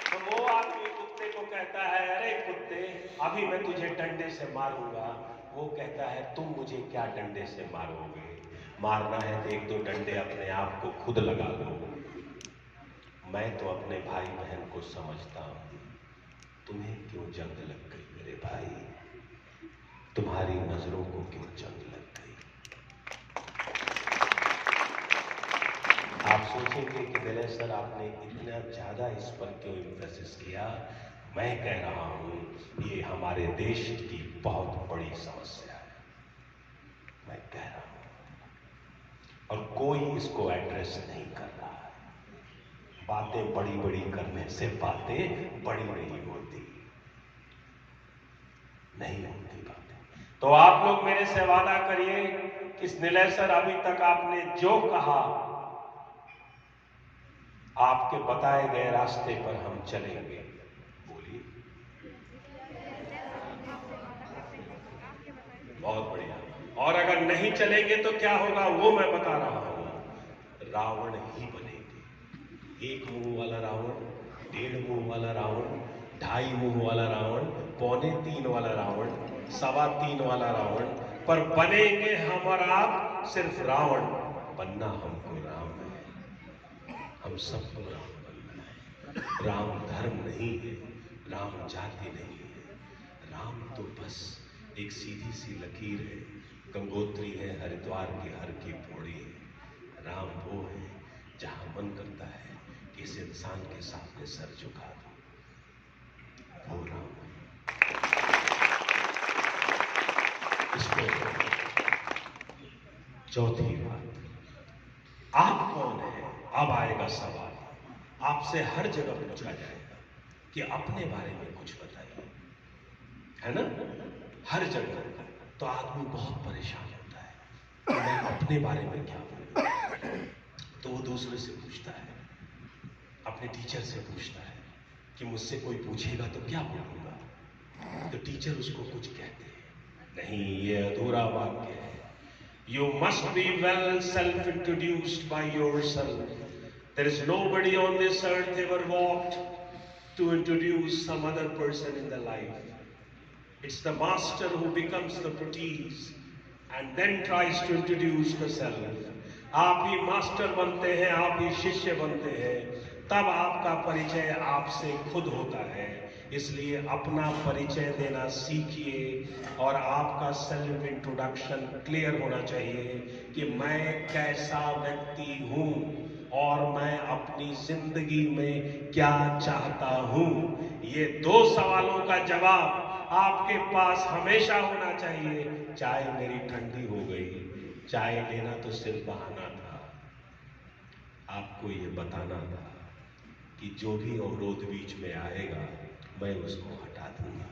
तो वो आदमी कुत्ते को कहता है अरे कुत्ते अभी मैं तुझे डंडे से मारूंगा, वो कहता है तुम मुझे क्या डंडे से मारोगे, मारना है तो 1-2 डंडे अपने आप को खुद लगा लो। मैं तो अपने भाई बहन को समझता हूं, तुम्हें क्यों जंग लग गई मेरे भाई, तुम्हारी नजरों को क्यों जंग लग गई। आप सोचेंगे कि नीलेसर आपने इतना ज्यादा इस पर क्यों एम्फेसिस किया। मैं कह रहा हूं ये हमारे देश की बहुत बड़ी समस्या है, मैं कह रहा हूं, और कोई इसको एड्रेस नहीं कर रहा है। बातें बड़ी बड़ी करने से बातें बड़ी नहीं होती, नहीं होती बातें। तो आप लोग मेरे से वादा करिए कि नीलेसर अभी तक आपने जो कहा, आपके बताए गए रास्ते पर हम चलेंगे। बोलिए। बहुत बढ़िया। और अगर नहीं चलेंगे तो क्या होगा वो मैं बता रहा हूं, रावण ही बनेंगे। 1 मुंह वाला रावण, 1.5 मुंह वाला रावण, 2.5 मुंह वाला रावण, 2.25 वाला रावण, 3.25 वाला रावण, पर बनेंगे हम और आप सिर्फ रावण। बनना हमको राम है, हम सबको राम बनना है। राम धर्म नहीं है, राम जाति नहीं है, राम तो बस एक सीधी सी लकीर है, गंगोत्री है, हरिद्वार की हर की पौड़ी है। राम वो है जहां मन करता है कि इस इंसान के सामने सर झुका दो, वो राम है। इसको चौथी बात, आप कौन है। अब आएगा सवाल, आपसे हर जगह पूछा जाएगा कि अपने बारे में कुछ बताइए, है ना, हर जगह। तो आदमी बहुत परेशान होता है कि मैं अपने बारे में क्या बोलूं। तो वो दूसरे से पूछता है, अपने टीचर से पूछता है कि मुझसे कोई पूछेगा तो क्या बोलूंगा। तो टीचर उसको कुछ कहते हैं, नहीं, ये अधूरा वाक्य है। You must be well self-introduced by yourself. There is nobody on this earth ever walked to introduce some other person in the life. It's the master who becomes the apprentice and then tries to introduce the self. आप ही master बनते हैं, आप ही शिष्य बनते हैं, तब आपका परिचय आपसे खुद होता है। इसलिए अपना परिचय देना सीखिए और आपका सेल्फ इंट्रोडक्शन क्लियर होना चाहिए कि मैं कैसा व्यक्ति हूं और मैं अपनी जिंदगी में क्या चाहता हूं। ये दो सवालों का जवाब आपके पास हमेशा होना चाहिए। चाय मेरी ठंडी हो गई, चाय लेना तो सिर्फ बहाना था, आपको ये बताना था कि जो भी अवरोध बीच में आएगा मैं उसको हटा दूंगा।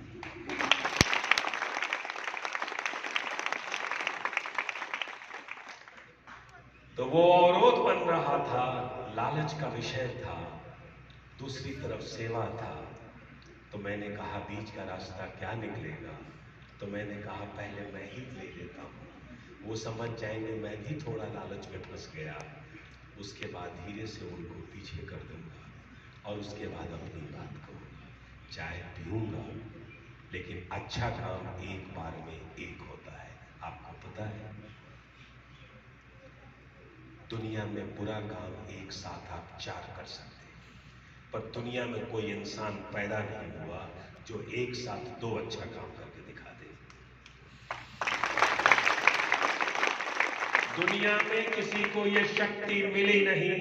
तो वो अवरोध बन रहा था, लालच का विषय था, दूसरी तरफ सेवा था। तो मैंने कहा बीच का रास्ता क्या निकलेगा, तो मैंने कहा पहले मैं ही ले लेता हूँ, वो समझ जाएंगे मैं भी थोड़ा लालच में फंस गया, उसके बाद धीरे से उनको पीछे कर दूंगा और उसके बाद अपनी बात कहूँगा। चाय पीऊँगा, लेकिन अच्छा काम एक बार में एक होता है। आपको पता है दुनिया में बुरा काम एक साथ आप 4 कर सकते हैं, पर दुनिया में कोई इंसान पैदा नहीं हुआ जो एक साथ 2 अच्छा काम करके दिखा दे। दुनिया में किसी को यह शक्ति मिली नहीं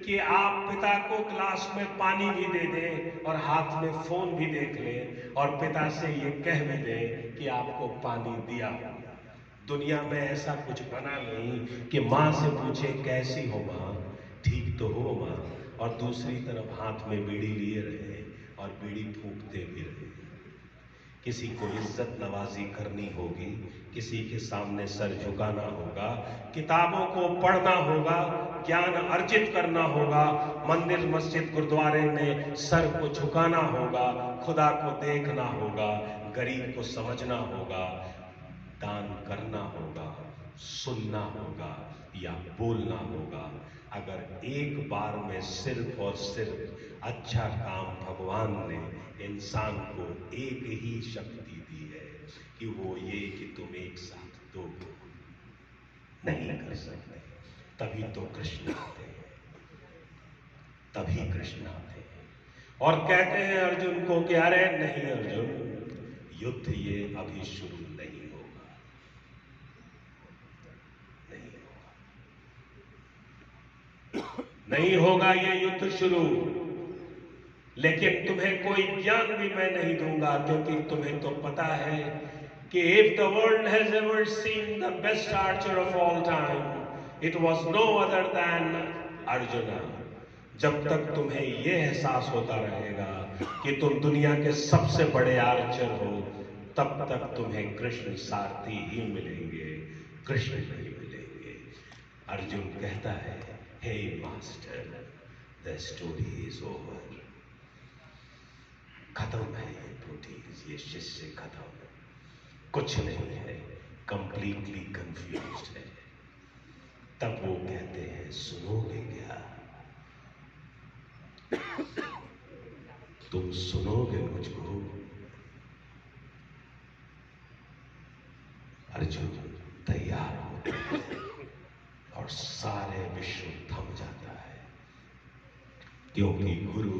कि आप पिता को ग्लास में पानी भी दे दें और हाथ में फोन भी देख लें और पिता से ये कह भी दें कि आपको पानी दिया। दुनिया में ऐसा कुछ बना नहीं कि माँ से पूछे कैसी हो माँ, ठीक तो हो माँ, और दूसरी तरफ हाथ में बीड़ी लिए रहे और बीड़ी फूंकते भी रहे। किसी को इज्जत नवाजी करनी होगी, किसी के सामने सर झुकाना होगा, किताबों को पढ़ना होगा, ज्ञान अर्जित करना होगा, मंदिर मस्जिद गुरुद्वारे में सर को झुकाना होगा, खुदा को देखना होगा, गरीब को समझना होगा, दान करना होगा, सुनना होगा या बोलना होगा। अगर एक बार में सिर्फ और सिर्फ अच्छा काम भगवान ने इंसान को एक ही शक्ति दी है कि वो ये कि तुम एक साथ 2 नहीं कर सकते, तभी तो कृष्ण आते हैं, तभी कृष्ण आते हैं और कहते हैं अर्जुन को कि अरे नहीं अर्जुन, युद्ध ये अभी शुरू नहीं होगा, नहीं होगा ये युद्ध शुरू, लेकिन तुम्हें कोई ज्ञान भी मैं नहीं दूंगा, क्योंकि तुम्हें तो पता है कि if the world has ever seen the best archer of all time, it was no other than Arjuna। जब तक तुम्हें यह एहसास होता रहेगा कि तुम दुनिया के सबसे बड़े आर्चर हो, तब तक तुम्हें कृष्ण सारथी ही मिलेंगे, कृष्ण नहीं मिलेंगे। अर्जुन कहता है, hey master, the story is over. खत्म है ये प्रोटीज, ये शिष्य खत्म, कुछ नहीं है, कंप्लीटली कंफ्यूज्ड है। तब वो कहते हैं सुनोगे क्या, तुम सुनोगे मुझको? अर्जुन तैयार होते हैं और सारे विश्व थम जाता है, क्योंकि गुरु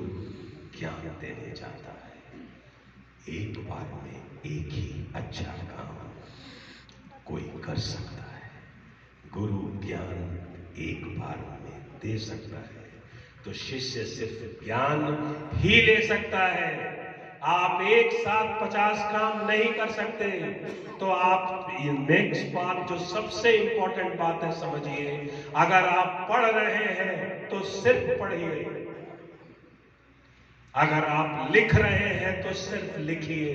ज्ञान देने जाता है। एक बार में एक ही अच्छा काम कोई कर सकता है, गुरु ज्ञान एक बार में दे सकता है, तो शिष्य सिर्फ ज्ञान ही ले सकता है। आप एक साथ 50 काम नहीं कर सकते। तो आप नेक्स्ट बात जो सबसे इंपॉर्टेंट बात है समझिए, अगर आप पढ़ रहे हैं तो सिर्फ पढ़िए, अगर आप लिख रहे हैं तो सिर्फ लिखिए,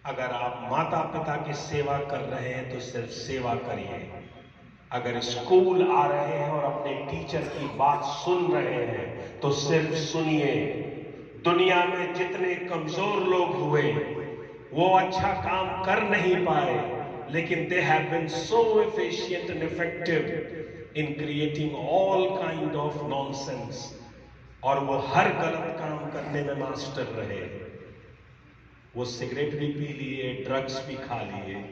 अगर आप माता पिता की सेवा कर रहे हैं तो सिर्फ सेवा करिए, अगर स्कूल आ रहे हैं और अपने टीचर की बात सुन रहे हैं तो सिर्फ सुनिए। दुनिया में जितने कमजोर लोग हुए वो अच्छा काम कर नहीं पाए, लेकिन they have been so efficient and effective in creating all kind of nonsense, और वो हर गलत काम करने में मास्टर रहे। वो सिगरेट भी पी लिए, ड्रग्स भी खा लिए,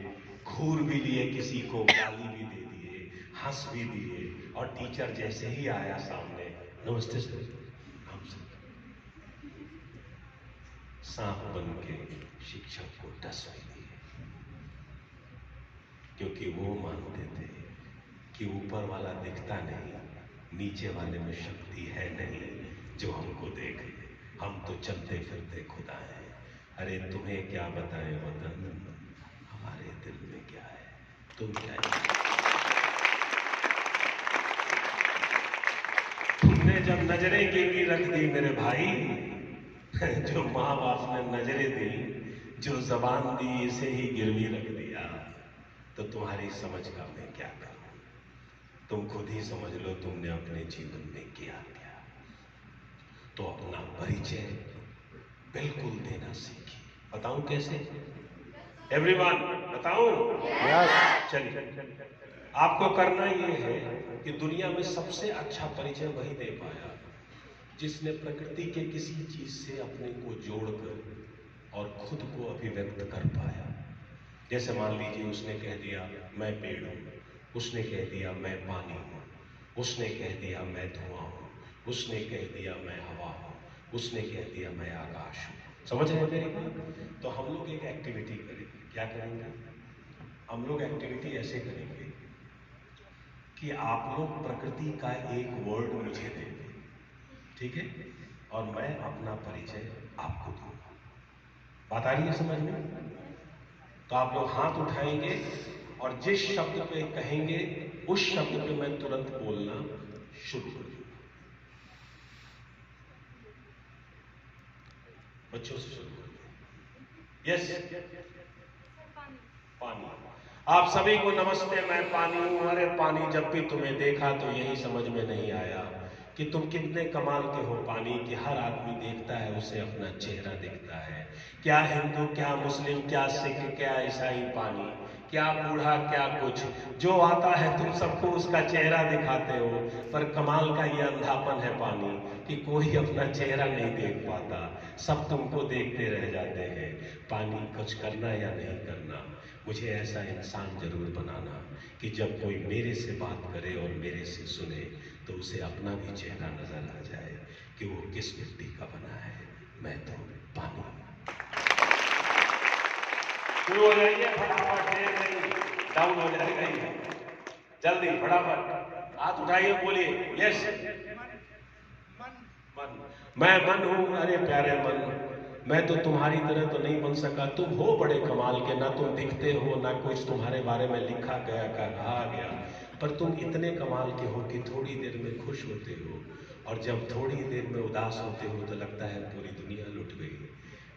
घूर भी लिए, किसी को गाली भी दे दिए, हंस भी दिए, और टीचर जैसे ही आया सामने, नमस्ते सर, हम सब सांप बन के शिक्षक को डस भी दिए, क्योंकि वो मानते थे कि ऊपर वाला दिखता नहीं, नीचे वाले में शक्ति है नहीं जो हमको देखे, हम तो चलते फिरते खुदा हैं। अरे तुम्हें क्या बताएं वतन, हमारे दिल में क्या है, तुम क्या तुमने जब नजरें गिरवी रख दी मेरे भाई, जो माँ बाप ने नजरें दी, जो जबान दी, इसे ही गिरवी रख दिया, तो तुम्हारी समझ का मैं क्या करूं। तुम खुद ही समझ लो तुमने अपने जीवन में किया क्या। तो अपना परिचय बिल्कुल देना सीखिए। बताऊं कैसे? एवरीवन बताऊं? चलिए, आपको करना ये है कि दुनिया में सबसे अच्छा परिचय वही दे पाया जिसने प्रकृति के किसी चीज से अपने को जोड़कर और खुद को अभिव्यक्त कर पाया। जैसे मान लीजिए उसने कह दिया मैं पेड़ हूं, उसने कह दिया मैं पानी हूं, उसने कह दिया मैं धुआं हूं, उसने कह दिया मैं हवा हूं, उसने कह दिया मैं आकाश हूं। समझ रहे हैं मेरी बात? तो हम लोग एक एक्टिविटी करेंगे। क्या करेंगे? हम लोग एक्टिविटी ऐसे करेंगे कि आप लोग प्रकृति का एक वर्ड मुझे देंगे, ठीक है, और मैं अपना परिचय आपको दूंगा। बात आ रही है समझ में? तो आप लोग हाथ उठाएंगे और जिस शब्द पे कहेंगे उस शब्द पे मैं तुरंत बोलना शुरू कर दूंगा। बच्चों से शुरू करेंगे। यस, पानी। आप सभी को नमस्ते, मैं पानी हूं। अरे पानी, जब भी तुम्हें देखा तो यही समझ में नहीं आया कि तुम कितने कमाल के हो पानी, कि हर आदमी देखता है उसे अपना चेहरा दिखता है। क्या हिंदू, क्या मुस्लिम, क्या सिख, क्या ईसाई, पानी, क्या बूढ़ा, क्या कुछ, जो आता है तुम सबको उसका चेहरा दिखाते हो। पर कमाल का ये अंधापन है पानी कि कोई अपना चेहरा नहीं देख पाता, सब तुमको देखते रह जाते हैं। पानी, कुछ करना या नहीं करना, मुझे ऐसा इंसान जरूर बनाना कि जब कोई मेरे से बात करे और मेरे से सुने तो उसे अपना भी चेहरा नजर आ जाए कि वो किस मिट्टी का बना है। मैं तो पानी। शुरू हो जाइए फटाफट, देर नहीं, डाउन हो जाएगा ही, जल्दी फटाफट हाथ उठाइए, बोलिए यस। मन, मैं मन हूं। अरे प्यारे मन, मैं तो तुम्हारी तरह तो नहीं बन सका, तुम हो बड़े कमाल के, ना तुम दिखते हो, ना कुछ तुम्हारे बारे में लिखा गया कहा गया, पर तुम इतने कमाल के हो कि थोड़ी देर में खुश होते हो और जब थोड़ी देर में उदास होते हो तो लगता है पूरी दुनिया लुट गई।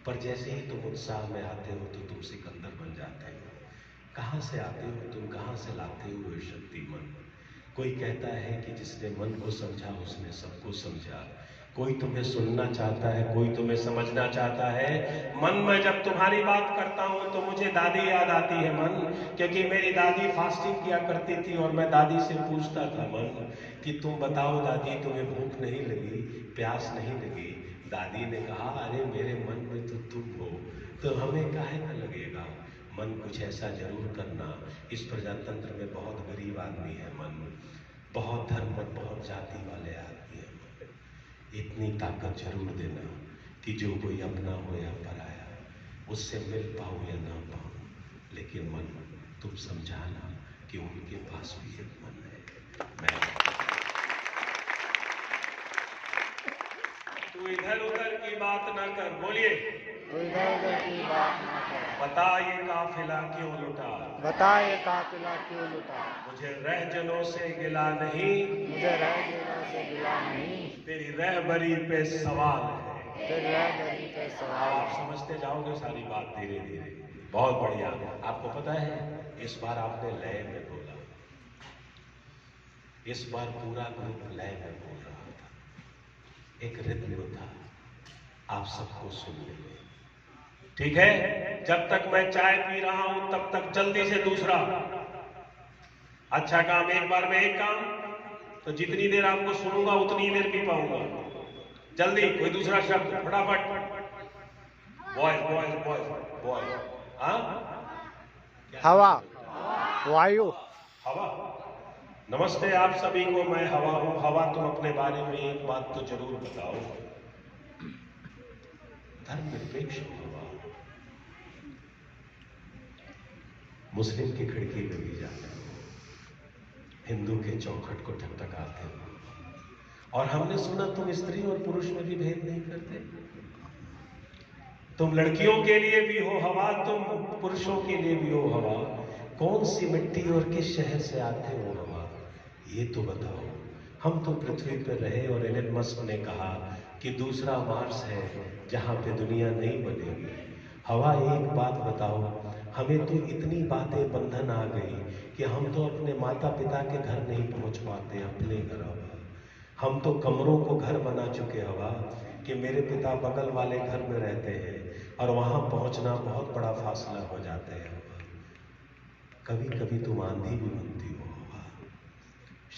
पर जैसे ही तुम उत्साह में आते हो तो तुम सिकंदर बन जाते हो। कहां से आते हो तुम, कहां से लाते हो ये शक्ति मन? कोई कहता है कि जिसने मन को समझा उसने सबको समझा। कोई तुम्हें सुनना चाहता है, कोई तुम्हें समझना चाहता है। मन, मैं जब तुम्हारी बात करता हूं तो मुझे दादी याद आती है मन, क्योंकि मेरी दादी फास्टिंग किया करती थी और मैं दादी से पूछता था मन कि तुम बताओ दादी, तुम्हें भूख नहीं लगी, प्यास नहीं लगी? दादी ने कहा अरे मेरे मन में तो तुम हो, तो हमें काहे न लगेगा। मन, कुछ ऐसा जरूर करना। इस प्रजातंत्र में बहुत गरीब आदमी है मन, बहुत धर्म मत, बहुत जाति वाले आदमी है मन। इतनी ताकत जरूर देना कि जो कोई अपना हो या पराया उससे मिल पाऊं या ना पाऊं, लेकिन मन तुम समझाना कि उनके पास भी एक मन है। मैं तू इधर उधर की बात ना कर, बोलिए तो इधर उधर की बात ना कर, बता ये काफिला क्यों लुटा, बता ये काफिला क्यों लुटा। मुझे रहजनों से गिला नहीं, मुझे रह देना से गिला नहीं, तेरी रहबरी पे सवाल है। तेरी रहबरी पे अब सवाल आप है। समझते जाओगे सारी बात धीरे धीरे। बहुत बढ़िया। आपको पता है इस बार आपने लय में बोला, इस बार पूरा ग्रुप लय में बोल रहा था, एक रिद्म था, आप सबको सुनने में। ठीक है? जब तक मैं चाय पी रहा हूं तब तक जल्दी से दूसरा। अच्छा काम एक बार में एक काम, तो जितनी देर आपको सुनूंगा उतनी देर पी पाऊंगा। जल्दी कोई दूसरा शब्द फटाफट। Boy boy boy boy. हाँ, हवा, वायु। हवा। नमस्ते आप सभी को, मैं हवा हूं। हवा, तुम अपने बारे में एक बात तो जरूर बताओ। धर्मनिरपेक्ष हवा। मुस्लिम की खिड़की में भी जाते हो, हिंदू के चौखट को ठकठकाते हो, और हमने सुना तुम स्त्री और पुरुष में भी भेद नहीं करते। तुम लड़कियों के लिए भी हो हवा, तुम पुरुषों के लिए भी हो हवा। कौन सी मिट्टी और किस शहर से आते हो हवा, ये तो बताओ। हम तो पृथ्वी पर रहे और एलन मस्क ने कहा कि दूसरा मार्स है जहां पे दुनिया नहीं बनेगी। हवा, एक बात बताओ, हमें तो इतनी बातें बंधन आ गई कि हम तो अपने माता पिता के घर नहीं पहुंच पाते अपने घर हवा। हम तो कमरों को घर बना चुके हवा कि मेरे पिता बगल वाले घर में रहते हैं और वहां पहुंचना बहुत बड़ा फासला हो जाता है हवा। कभी कभी तुम आंधी भी बनती हो हवा,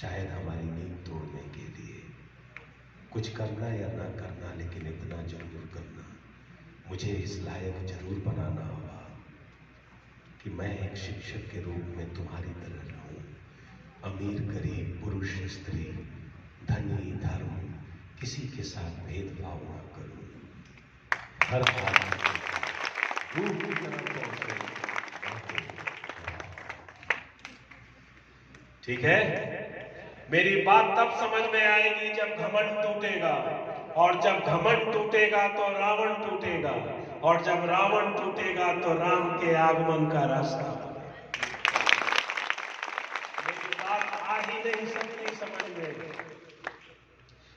शायद हमारी नींद तोड़ने के लिए। कुछ करना या ना करना, लेकिन इतना जरूर करना, मुझे इस लायक जरूर बनाना हवा कि मैं एक शिक्षक के रूप में तुम्हारी तरह रहूं। अमीर गरीब, पुरुष स्त्री, धनी धर्म, किसी के साथ भेदभाव ना करूं। हर हाल में रूह की तरह पहुंचे। ठीक है? मेरी बात तब समझ में आएगी जब घमंड टूटेगा, और जब घमंड टूटेगा तो रावण टूटेगा, और जब रावण टूटेगा तो राम के आगमन का रास्ता। मेरी बात आ ही नहीं सकती समझ में।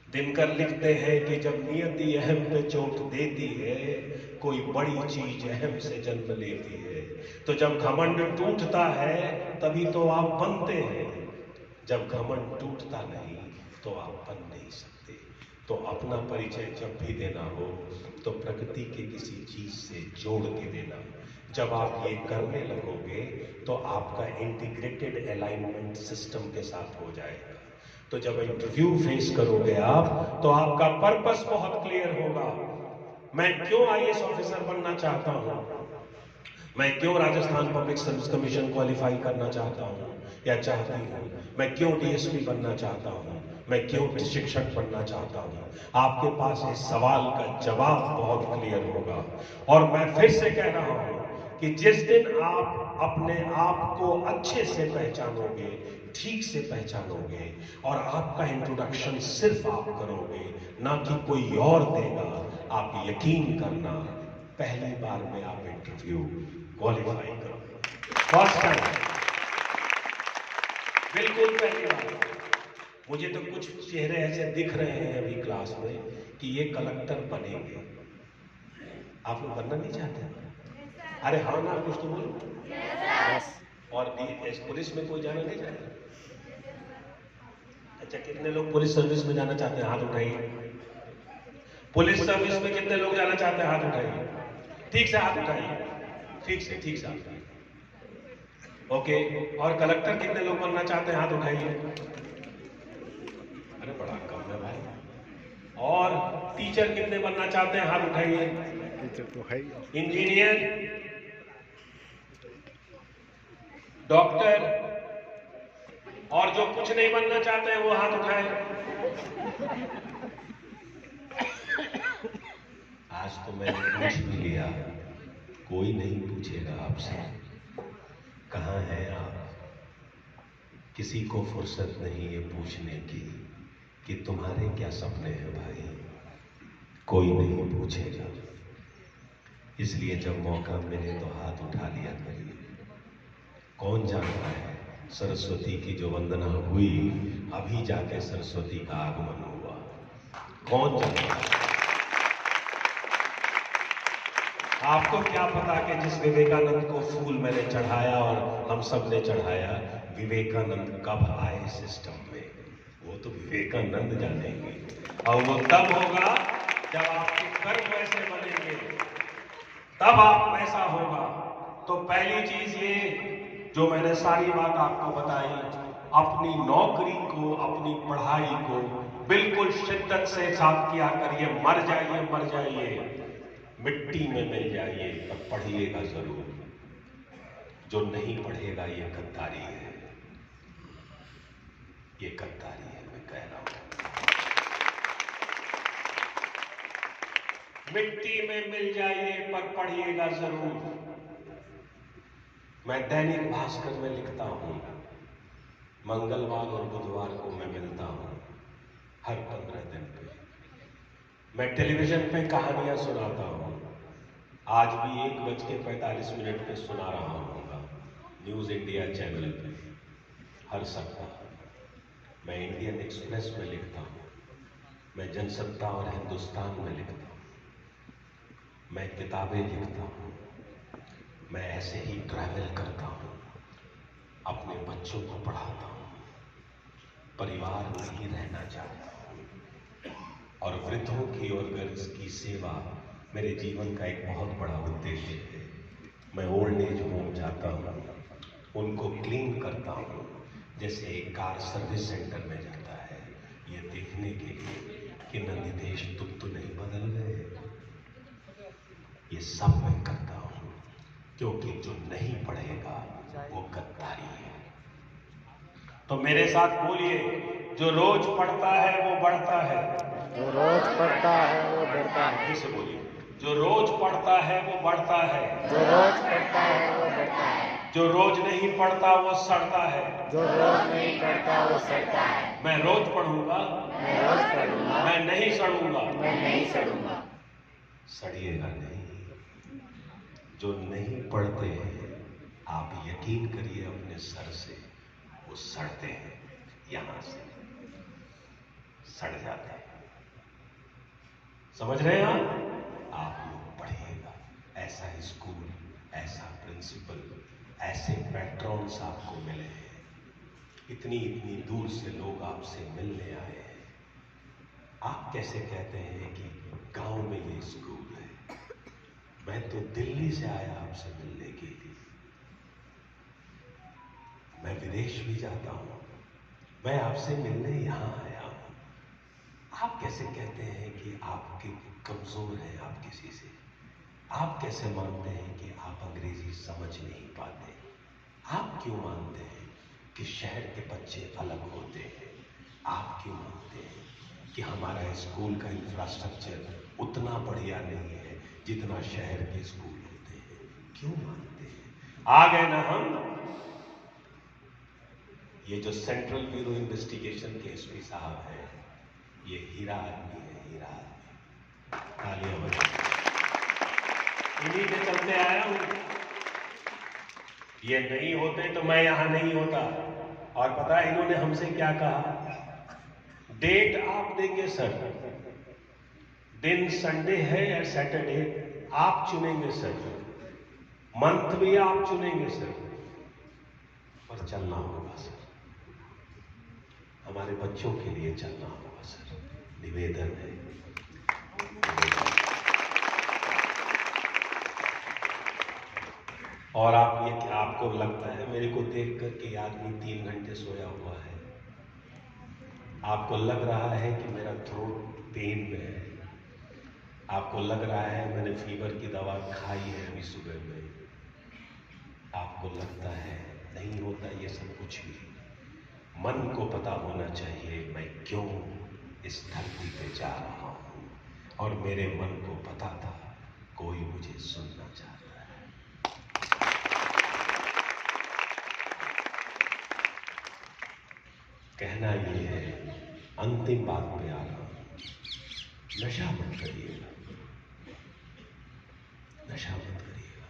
दिनकर लिखते हैं कि जब नियति अहम पे चोट देती है, कोई बड़ी चीज अहम से जन्म लेती है। तो जब घमंड टूटता है तभी तो आप बनते हैं। जब घमंड टूटता नहीं तो आप बन नहीं सकते। तो अपना परिचय जब भी देना हो तो प्रकृति के किसी चीज से जोड़ के देना। जब आप ये करने लगोगे तो आपका इंटीग्रेटेड अलाइनमेंट सिस्टम के साथ हो जाएगा। तो जब इंटरव्यू फेस करोगे आप, तो आपका पर्पस बहुत क्लियर होगा। मैं क्यों आईएएस ऑफिसर बनना चाहता हूं, मैं क्यों Rajasthan public service commission qualify करना चाहता हूं या चाहती हूं, मैं क्यों डीएसपी बनना चाहता हूं, मैं क्यों शिक्षक बनना चाहता हूं। आपके पास इस सवाल का जवाब बहुत क्लियर होगा। और मैं फिर से कह रहा हूं कि जिस दिन आप अपने आप को अच्छे से पहचानोगे, ठीक से पहचानोगे, और आपका इंट्रोडक्शन सिर्फ आप करोगे, ना कि कोई और देगा, आप यकीन करना पहली बार में आप इंटरव्यू क्वालिफाई करोगे। फर्स्ट टाइम, बिल्कुल पहली बार। मुझे तो कुछ चेहरे ऐसे दिख रहे हैं अभी क्लास में कि ये कलेक्टर बनेंगे। आप लोग बनना नहीं चाहते? अरे हाँ ना, कुछ तो बोलो। और पुलिस में कोई जाना नहीं चाहता? अच्छा, कितने लोग पुलिस सर्विस में जाना चाहते हैं? हाथ उठाइए। पुलिस सर्विस में कितने लोग जाना चाहते हैं? हाथ उठाइए। ठीक से हाथ उठाइए, ठीक से हाथ उठाइए। ओके, और कलेक्टर कितने लोग बनना चाहते हैं? हाथ उठाइए। अरे बड़ा कम है भाई। और टीचर कितने बनना चाहते हैं? हाथ उठाइए। टीचर तो है। इंजीनियर, डॉक्टर, और जो कुछ नहीं बनना चाहते हैं वो हाथ उठाएं। आज तो मैंने पूछ भी लिया, कोई नहीं पूछेगा आपसे कहां हैं आप। किसी को फुर्सत नहीं है पूछने की कि तुम्हारे क्या सपने हैं भाई, कोई नहीं पूछेगा। इसलिए जब मौका मिले तो हाथ उठा लिया करिए। कौन जानता है, सरस्वती की जो वंदना हुई, अभी जाके सरस्वती का आगमन हुआ। कौन जानता है? आपको क्या पता कि जिस विवेकानंद को फूल मैंने चढ़ाया और हम सब ने चढ़ाया, विवेकानंद कब आए सिस्टम में, वो तो विवेकानंद जानेंगे। और वो तब होगा जब आपके कर्म वैसे बनेंगे। तब आप वैसा होगा। तो पहली चीज ये, जो मैंने सारी बात आपको बताई, अपनी नौकरी को, अपनी पढ़ाई को बिल्कुल शिद्दत से साथ किया करिए। मर जाइए, मिट्टी में मिल जाइए, पर पढ़िएगा जरूर। जो नहीं पढ़ेगा ये गद्दारी है, ये गद्दारी है, मैं कह रहा हूं। मिट्टी में मिल जाइए पर पढ़िएगा जरूर। मैं दैनिक भास्कर में लिखता हूं, मंगलवार और बुधवार को मैं मिलता हूं, हर 15 दिन पे। मैं टेलीविजन पे कहानियां सुनाता हूं, आज भी 1:45 पे सुना रहा हूंगा न्यूज इंडिया चैनल पे हर सप्ताह। मैं इंडियन एक्सप्रेस में लिखता हूं, मैं जनसत्ता और हिंदुस्तान में लिखता हूं, मैं किताबें लिखता हूं, मैं ऐसे ही ट्रैवल करता हूं, अपने बच्चों को पढ़ाता हूं, परिवार में ही रहना चाहता हूं, और वृद्धों की और गर्ल्स की सेवा मेरे जीवन का एक बहुत बड़ा उद्देश्य है। मैं ओल्ड एज होम जाता हूं, उनको क्लीन करता हूं, जैसे एक कार सर्विस सेंटर में जाता है, ये देखने के लिए कि नंदिदेश तुम तो नहीं बदल गए। ये सब मैं करता हूं, क्योंकि जो नहीं पढ़ेगा वो गद्दारी है। तो मेरे साथ बोलिए, जो रोज पढ़ता है वो बढ़ता है। जो रोज पढ़ता है वो बढ़ता है। इसे बोलिए, जो रोज पढ़ता है वो बढ़ता है। जो रोज पढ़ता है वो बढ़ता है। जो रोज नहीं पढ़ता वो सड़ता है। जो रोज नहीं पढ़ता वो सड़ता है। मैं रोज पढ़ूंगा, मैं रोज पढ़ूंगा, मैं नहीं सड़ूंगा। मैं नहीं सड़ूंगा। सड़िएगा नहीं। जो नहीं पढ़ते हैं, आप यकीन करिए अपने सर से, वो सड़ते हैं, यहां से सड़ जाते हैं। समझ रहे हैं आप लोग पढ़िएगा। ऐसा स्कूल, ऐसा प्रिंसिपल, ऐसे पैट्रॉन्स आपको मिले हैं, इतनी दूर से लोग आपसे मिलने आए हैं। आप कैसे कहते हैं कि गांव में ये स्कूल है? मैं तो दिल्ली से आया आपसे मिलने के लिए, मैं विदेश भी जाता हूं, मैं आपसे मिलने यहां आया हूं। आप कैसे कहते हैं कि आपके कमजोर हैं आप किसी से? आप कैसे मानते हैं कि आप अंग्रेजी समझ नहीं पाते? आप क्यों मानते हैं कि शहर के बच्चे अलग होते हैं? आप क्यों मानते हैं कि हमारा स्कूल का इंफ्रास्ट्रक्चर उतना बढ़िया नहीं है जितना शहर के स्कूल होते हैं? क्यों मानते हैं? आ गए ना हम। ये जो सेंट्रल ब्यूरो इन्वेस्टिगेशन के एसपी साहब हैं, ये हीरा आदमी है, हीरा आदमी। तालियां बजाइए। इन्हीं के चलते आया हूं। ये नहीं होते तो मैं यहां नहीं होता। और पता है इन्होंने हमसे क्या कहा? डेट आप देंगे सर, दिन संडे है या सैटरडे आप चुनेंगे सर, मंथ भी आप चुनेंगे सर, पर चलना होगा सर, हमारे बच्चों के लिए चलना होगा सर, निवेदन है। और आप ये क्या, आपको लगता है मेरे को देख कर के आदमी 3 घंटे सोया हुआ है? आपको लग रहा है कि मेरा थ्रोट पेन में है? आपको लग रहा है मैंने फीवर की दवा खाई है अभी सुबह में? आपको लगता है? नहीं होता ये सब कुछ भी। मन को पता होना चाहिए मैं क्यों इस धरती पे जा रहा हूं, और मेरे मन को पता था कोई मुझे सुनना चाहता है। कहना ये है, अंतिम बात पे आ रहा हूं, नशा मत करिएगा, नशा मत करिएगा।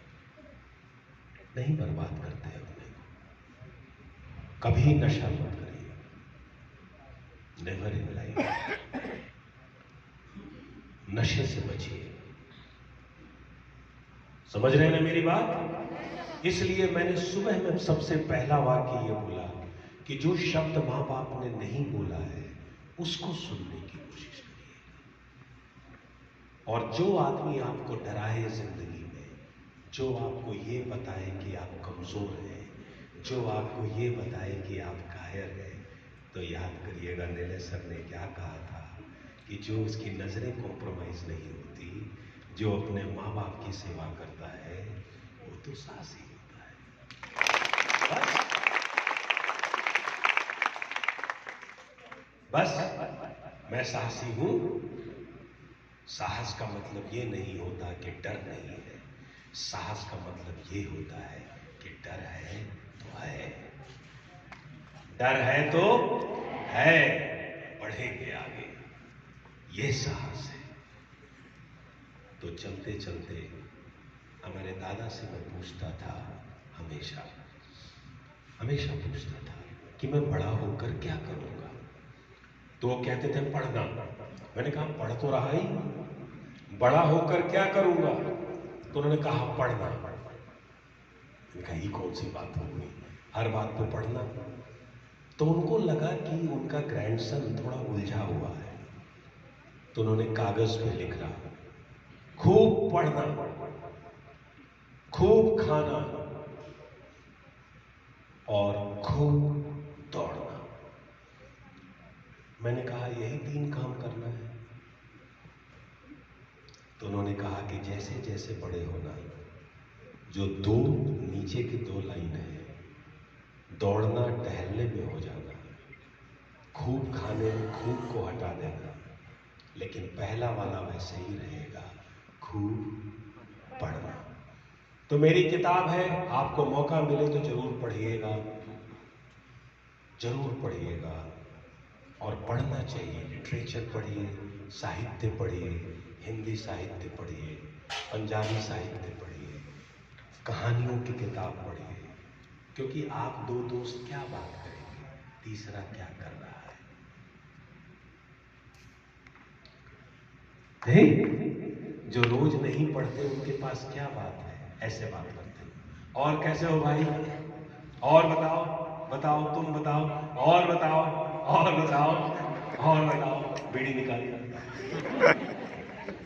नहीं बर्बाद करते अपने को, कभी नशा मत करिए, नेवर इन लाइफ। नशे से बचिए। समझ रहे हैं ना मेरी बात? इसलिए मैंने सुबह में सबसे पहला वाक्य ये बोला कि जो शब्द मां बाप ने नहीं बोला है उसको सुनने की कोशिश करिए। और जो आदमी आपको डराए जिंदगी में, जो आपको ये बताए कि आप कमजोर हैं, जो आपको ये बताए कि आप कायर हैं, तो याद करिएगा नीले सर ने क्या कहा था कि जो उसकी नजरें कॉम्प्रोमाइज नहीं होती, जो अपने माँ बाप की सेवा करता है, वो तो साहसी होता है। बस मैं साहसी हूं। साहस का मतलब ये नहीं होता कि डर नहीं है, साहस का मतलब ये होता है कि डर है तो है, डर है तो है, बढ़ेंगे आगे, ये साहस है। तो चलते चलते हमारे दादा से मैं पूछता था, हमेशा हमेशा पूछता था कि मैं बड़ा होकर क्या करूंगा। तो वो कहते थे पढ़ना। मैंने कहा पढ़ तो रहा ही, बड़ा होकर क्या करूंगा। तो उन्होंने कहा पढ़ना। मैंने कहा ये कौन सी बात हो गई, हर बात पे पढ़ना। तो उनको लगा कि उनका ग्रैंडसन थोड़ा उलझा हुआ है, तो उन्होंने कागज पे लिखा, खूब पढ़ना, खूब खाना और खूब दौड़ना। मैंने कहा यही 3 काम करना है। तो उन्होंने कहा कि जैसे जैसे बड़े होना, जो 2 नीचे की 2 लाइन है, दौड़ना टहलने में हो जाना, खूब खाने में खूब को हटा देना, लेकिन पहला वाला वैसे ही रहेगा, खूब पढ़ना। तो मेरी किताब है, आपको मौका मिले तो जरूर पढ़िएगा, जरूर पढ़िएगा। और पढ़ना चाहिए, लिटरेचर पढ़िए, साहित्य पढ़िए, हिंदी साहित्य पढ़िए, पंजाबी साहित्य पढ़िए, कहानियों की किताब पढ़िए, क्योंकि आप 2 दोस्त क्या बात करेंगे, तीसरा क्या कर रहा है। नहीं, जो रोज नहीं पढ़ते उनके पास क्या बात है, ऐसे बात करते हैं। और कैसे हो भाई, और बताओ, बताओ तुम बताओ, और बताओ, और बताओ, और बताओ, बीड़ी निकाल।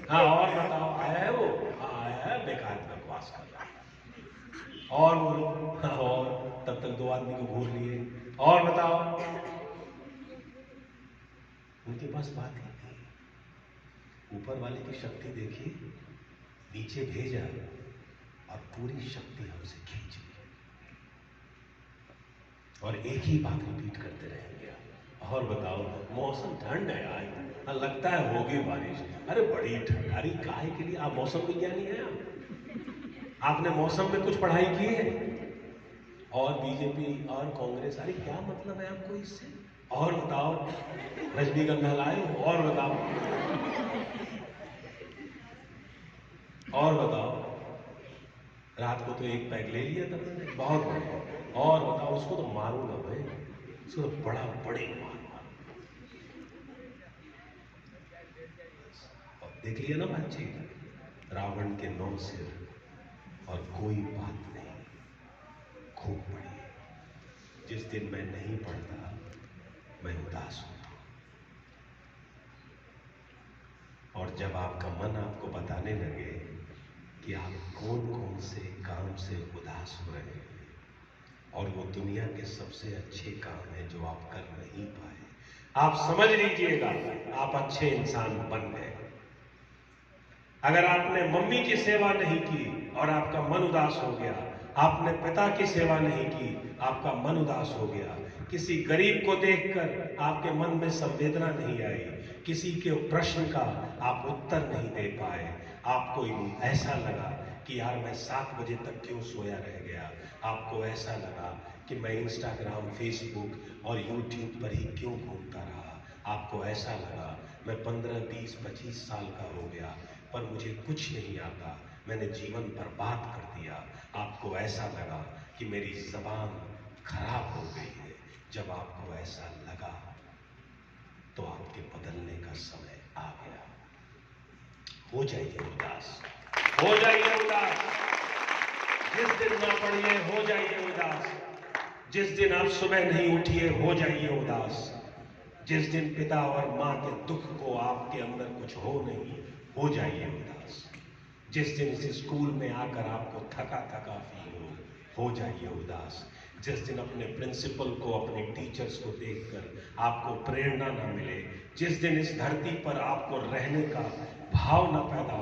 हाँ और बताओ, आया है वो, हाँ आया है, बेकार बकवास कर रहा है, और बोलो, हाँ और, तब तक 2 आदमी को घूर लिए, और बताओ। उनके पास बात ही नहीं। ऊपर वाले की शक्ति देखिए, नीचे भेजा और पूरी शक्ति हमसे खींच ली, और एक ही बात रिपीट करते रहेंगे। और बताओ, मौसम ठंड है आज, लगता है होगी बारिश। अरे बड़ी ठंड, अरे काहे के लिए, आप मौसम विज्ञानी हैं, आपने मौसम में कुछ पढ़ाई की है। और बीजेपी और कांग्रेस, अरे क्या मतलब है आपको इससे। और बताओ, रजनीगंधा लाए हो, और बताओ, और बताओ, रात को तो 1 पैक ले लिया था मैंने, बहुत बढ़िया। और बताओ, उसको तो मारूंगा भाई, उसको तो बड़ा बड़े मारूंगा। और देख लिया ना बातचीत, रावण के 9 सिर और कोई बात नहीं, खूब पढ़िए। जिस दिन मैं नहीं पढ़ता, मैं उदास होता हूं, और जब आपका मन आपको बताने लगे कि आप कौन कौन से काम से उदास हो रहे हैं, और वो दुनिया के सबसे अच्छे काम है जो आप कर नहीं पाए, आप समझ लीजिएगा आप अच्छे इंसान बन गए। अगर आपने मम्मी की सेवा नहीं की और आपका मन उदास हो गया, आपने पिता की सेवा नहीं की, आपका मन उदास हो गया, किसी गरीब को देखकर आपके मन में संवेदना नहीं आई, किसी के प्रश्न का आप उत्तर नहीं दे पाए, आपको ऐसा लगा कि यार मैं 7 बजे तक क्यों सोया रह गया, आपको ऐसा लगा कि मैं इंस्टाग्राम, फेसबुक और यूट्यूब पर ही क्यों घूमता रहा, आपको ऐसा लगा मैं 15, 20, 25 साल का हो गया पर मुझे कुछ नहीं आता, मैंने जीवन बर्बाद कर दिया, आपको ऐसा लगा कि मेरी जबान खराब हो गई है। जब आपको ऐसा लगा तो आपके बदलने का समय आ गया। हो जाइए उदास, हो जाइए उदास। जिस दिन ना पढ़िए हो जाइए उदास, जिस दिन आप सुबह नहीं उठिए हो जाइए उदास, जिस दिन पिता और मां के दुख को आपके अंदर कुछ हो नहीं, हो जाइए उदास। जिस दिन इस स्कूल में आकर आपको थका थका फील हो जाइए उदास। जिस दिन अपने प्रिंसिपल को, अपने टीचर्स को देखकर आपको प्रेरणा न मिले, जिस दिन इस धरती पर आपको रहने का भाव न पैदा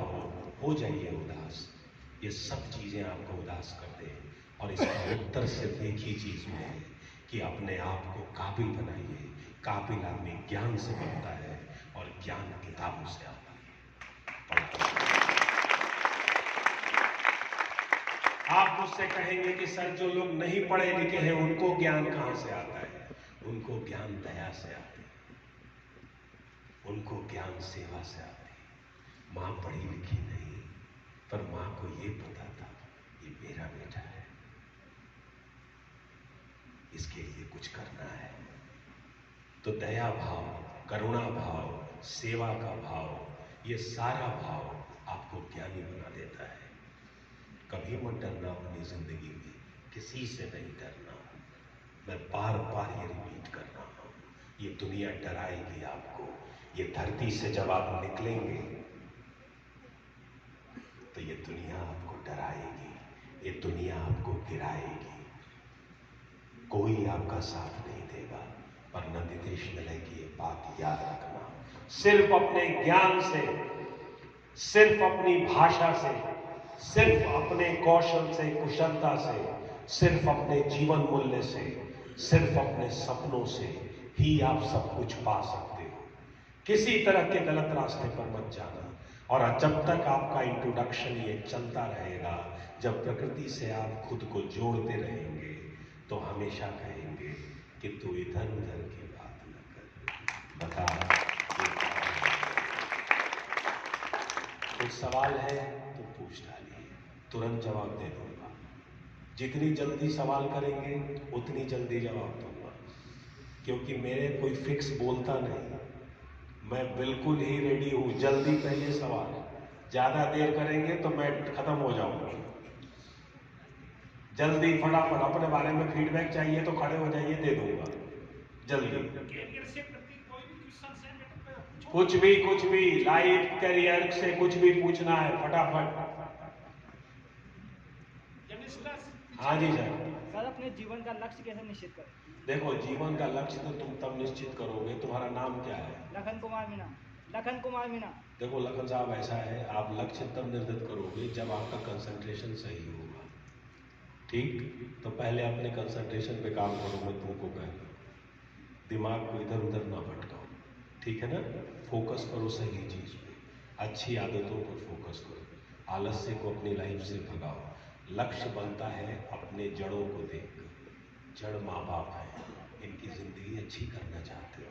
हो जाइए उदास। ये सब चीजें आपको उदास करते हैं और इसका उत्तर सिर्फ एक ही चीज में है कि अपने आप को काबिल बनाइए। काबिल आदमी ज्ञान से बनता है और ज्ञान किताबों से आता है। आप मुझसे कहेंगे कि सर जो लोग नहीं पढ़े लिखे हैं उनको ज्ञान कहां से आता है? उनको ज्ञान दया से आता है, उनको ज्ञान सेवा से आता है। मां पढ़ी लिखी नहीं, पर मां को ये पता था ये मेरा बेटा है, इसके लिए कुछ करना है। तो दया भाव, करुणा भाव, सेवा का भाव, ये सारा भाव आपको ज्ञानी बना देता है। कभी मत डरना अपनी जिंदगी में, किसी से नहीं डरना। मैं बार बार ये रिपीट कर रहा हूं, ये दुनिया डराएगी आपको। ये धरती से जब आप निकलेंगे तो ये दुनिया आपको डराएगी, ये दुनिया आपको गिराएगी। कोई आपका साथ नहीं देगा। पर नंदितेश निलय की ये बात याद रखना, सिर्फ अपने ज्ञान से, सिर्फ अपनी भाषा से, सिर्फ अपने कौशल से, कुशलता से, सिर्फ अपने जीवन मूल्य से, सिर्फ अपने सपनों से ही आप सब कुछ पा सकते हो। किसी तरह के गलत रास्ते पर मत जाना। और जब तक आपका इंट्रोडक्शन ये चलता रहेगा, जब प्रकृति से आप खुद को जोड़ते रहेंगे, तो हमेशा कहेंगे कि तू इधर उधर की बात न कर, बता कुछ सवाल है तो पूछ डालिए, तुरंत जवाब दे दूंगा। जितनी जल्दी सवाल करेंगे उतनी जल्दी जवाब दूंगा, क्योंकि मेरे कोई फिक्स बोलता नहीं। मैं बिल्कुल ही रेडी हूं। जल्दी करिए सवाल, ज्यादा देर करेंगे तो मैं खत्म हो जाऊंगा। जल्दी फटाफट, अपने बारे में फीडबैक चाहिए तो खड़े हो जाइए, दे दूंगा जल्दी। कुछ भी लाइफ करियर से कुछ भी पूछना है फटाफट। हाँ जी सर। अपने जीवन का लक्ष्य कैसे निश्चित करें? देखो, जीवन का लक्ष्य तो तुम तब निश्चित करोगे। तुम्हारा नाम क्या है? लखन कुमार मीणा। लखन कुमार मीणा। देखो लखन साहब, ऐसा है, आप लक्ष्य तब निर्धारित करोगे जब आपका कंसंट्रेशन सही होगा। ठीक, तो पहले अपने कंसंट्रेशन पे काम करो। मैं तुमको कहता हूँ, दिमाग को इधर उधर ना भटकाओ, ठीक है ना? फोकस करो सही चीज पे, अच्छी आदतों पर फोकस करो, आलस्य को अपनी लाइफ से भगाओ। लक्ष्य बनता है अपने जड़ों को देखकर। जड़ माँ बाप है, इनकी जिंदगी अच्छी करना चाहते हो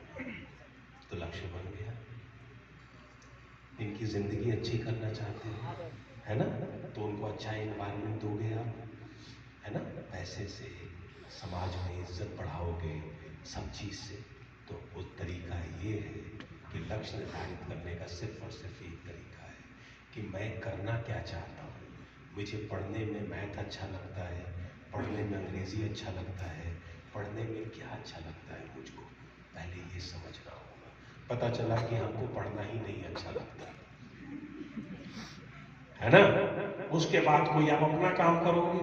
तो लक्ष्य बन गया। इनकी जिंदगी अच्छी करना चाहते हो, है ना? तो उनको अच्छा एनवायरनमेंट दोगे आप, है ना? पैसे से, समाज में इज्जत बढ़ाओगे, सब चीज से। तो वो तरीका ये है कि लक्ष्य निर्धारित करने का सिर्फ और सिर्फ एक तरीका है कि मैं करना क्या चाहता हूँ। मुझे पढ़ने में मैथ अच्छा लगता है, पढ़ने में अंग्रेजी अच्छा लगता है, पढ़ने में क्या अच्छा लगता है मुझको, पहले ये समझना होगा। पता चला कि हमको पढ़ना ही नहीं अच्छा लगता, है ना? उसके बाद कोई आप अपना काम करोगे।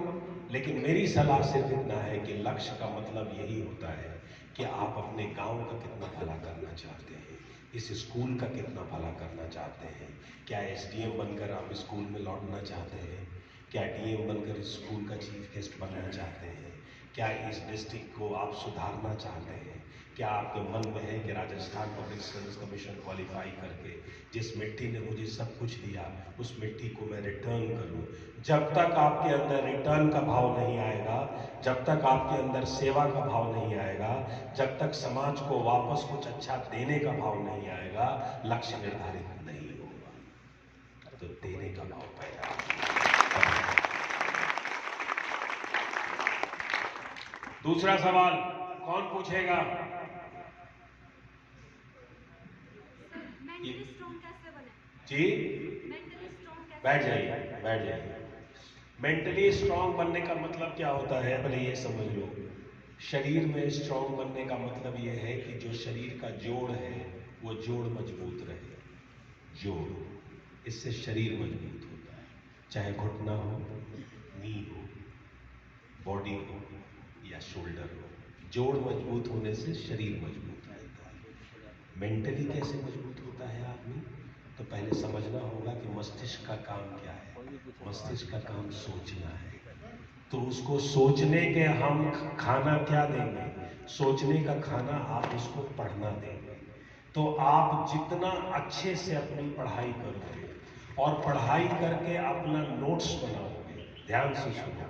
लेकिन मेरी सलाह सिर्फ इतना है कि लक्ष्य का मतलब यही होता है कि आप अपने गांव का कितना भला करना चाहते हैं, इस स्कूल का कितना भला करना चाहते हैं। क्या एसडीएम बनकर आप स्कूल में लौटना चाहते हैं? क्या डीएम बनकर स्कूल का चीफ गेस्ट बनना चाहते हैं? क्या इस डिस्ट्रिक्ट को आप सुधारना चाहते हैं? क्या आपके मन में है कि Rajasthan public service commission qualify करके जिस मिट्टी ने मुझे सब कुछ दिया, उस मिट्टी को मैं रिटर्न करूं? जब तक आपके अंदर रिटर्न का भाव नहीं आएगा, जब तक आपके अंदर सेवा का भाव नहीं आएगा, जब तक समाज को वापस कुछ अच्छा देने का भाव नहीं आएगा, लक्ष्य निर्धारित नहीं होगा। तो देने का भाव पैदा होगा। दूसरा सवाल कौन पूछेगा? जी, बैठ जाइए, बैठ जाइए। मेंटली स्ट्रांग बनने का मतलब क्या होता है, पहले ये समझ लो। शरीर में स्ट्रांग बनने का मतलब ये है कि जो शरीर का जोड़ है वो जोड़ मजबूत रहे। जोड़, इससे शरीर मजबूत होता है। चाहे घुटना हो, नी हो, बॉडी हो या शोल्डर हो। जोड़ मजबूत होने से शरीर मजबूत रहता है। मेंटली कैसे मजबूत होता है आदमी? तो पहले समझना होगा कि मस्तिष्क का काम क्या है। मस्तिष्क का काम सोचना है। तो उसको सोचने के हम खाना क्या देंगे? सोचने का खाना आप उसको पढ़ना देंगे। तो आप जितना अच्छे से अपनी पढ़ाई करोगे और पढ़ाई करके अपना नोट्स बनाओगे, ध्यान से सुनो,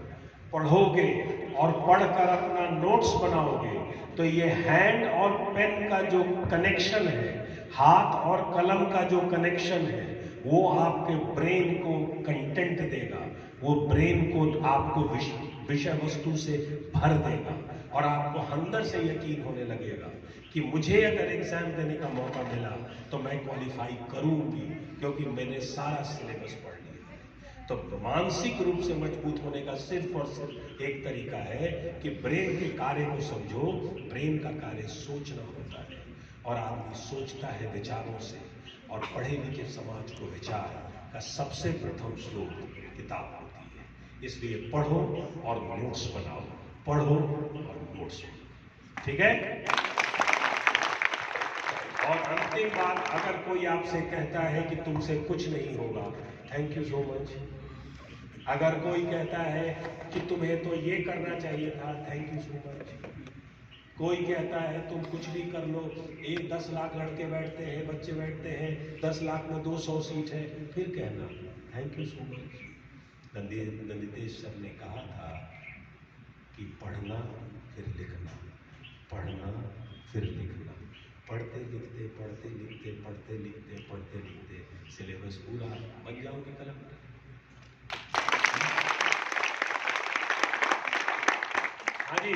पढ़ोगे और पढ़कर अपना नोट्स बनाओगे, तो ये हैंड और पेन का जो कनेक्शन है, हाथ और कलम का जो कनेक्शन है, वो आपके ब्रेन को कंटेंट देगा। वो ब्रेन को आपको विषय वस्तु से भर देगा और आपको अंदर से यकीन होने लगेगा कि मुझे अगर एग्जाम देने का मौका मिला तो मैं क्वालिफाई करूंगी, क्योंकि मैंने सारा सिलेबस पढ़ लिया है। तो मानसिक रूप से मजबूत होने का सिर्फ और सिर्फ एक तरीका है कि ब्रेन के कार्य को समझो। ब्रेन का कार्य सोचना होता है और आदमी सोचता है विचारों से, और पढ़े लिखे समाज को विचार का सबसे प्रथम स्रोत किताब होती है। इसलिए पढ़ो और नोट्स बनाओ, पढ़ो और नोट्स बनाओ, ठीक है? और अंतिम बात, अगर कोई आपसे कहता है कि तुमसे कुछ नहीं होगा, थैंक यू सो मच। अगर कोई कहता है कि तुम्हें तो ये करना चाहिए था, थैंक यू सो मच। कोई कहता है तुम कुछ भी कर लो, 10 लाख लड़के बैठते हैं, बच्चे बैठते हैं, 10 लाख में 200 सीट है, फिर कहना thank you so much. Nanditesh sir ने कहा था कि पढ़ना फिर लिखना, पढ़ना फिर लिखना, पढ़ते लिखते पढ़ते लिखते पढ़ते लिखते पढ़ते लिखते सिलेबस पूरा बन जाओगे कलेक्टर। हाँ जी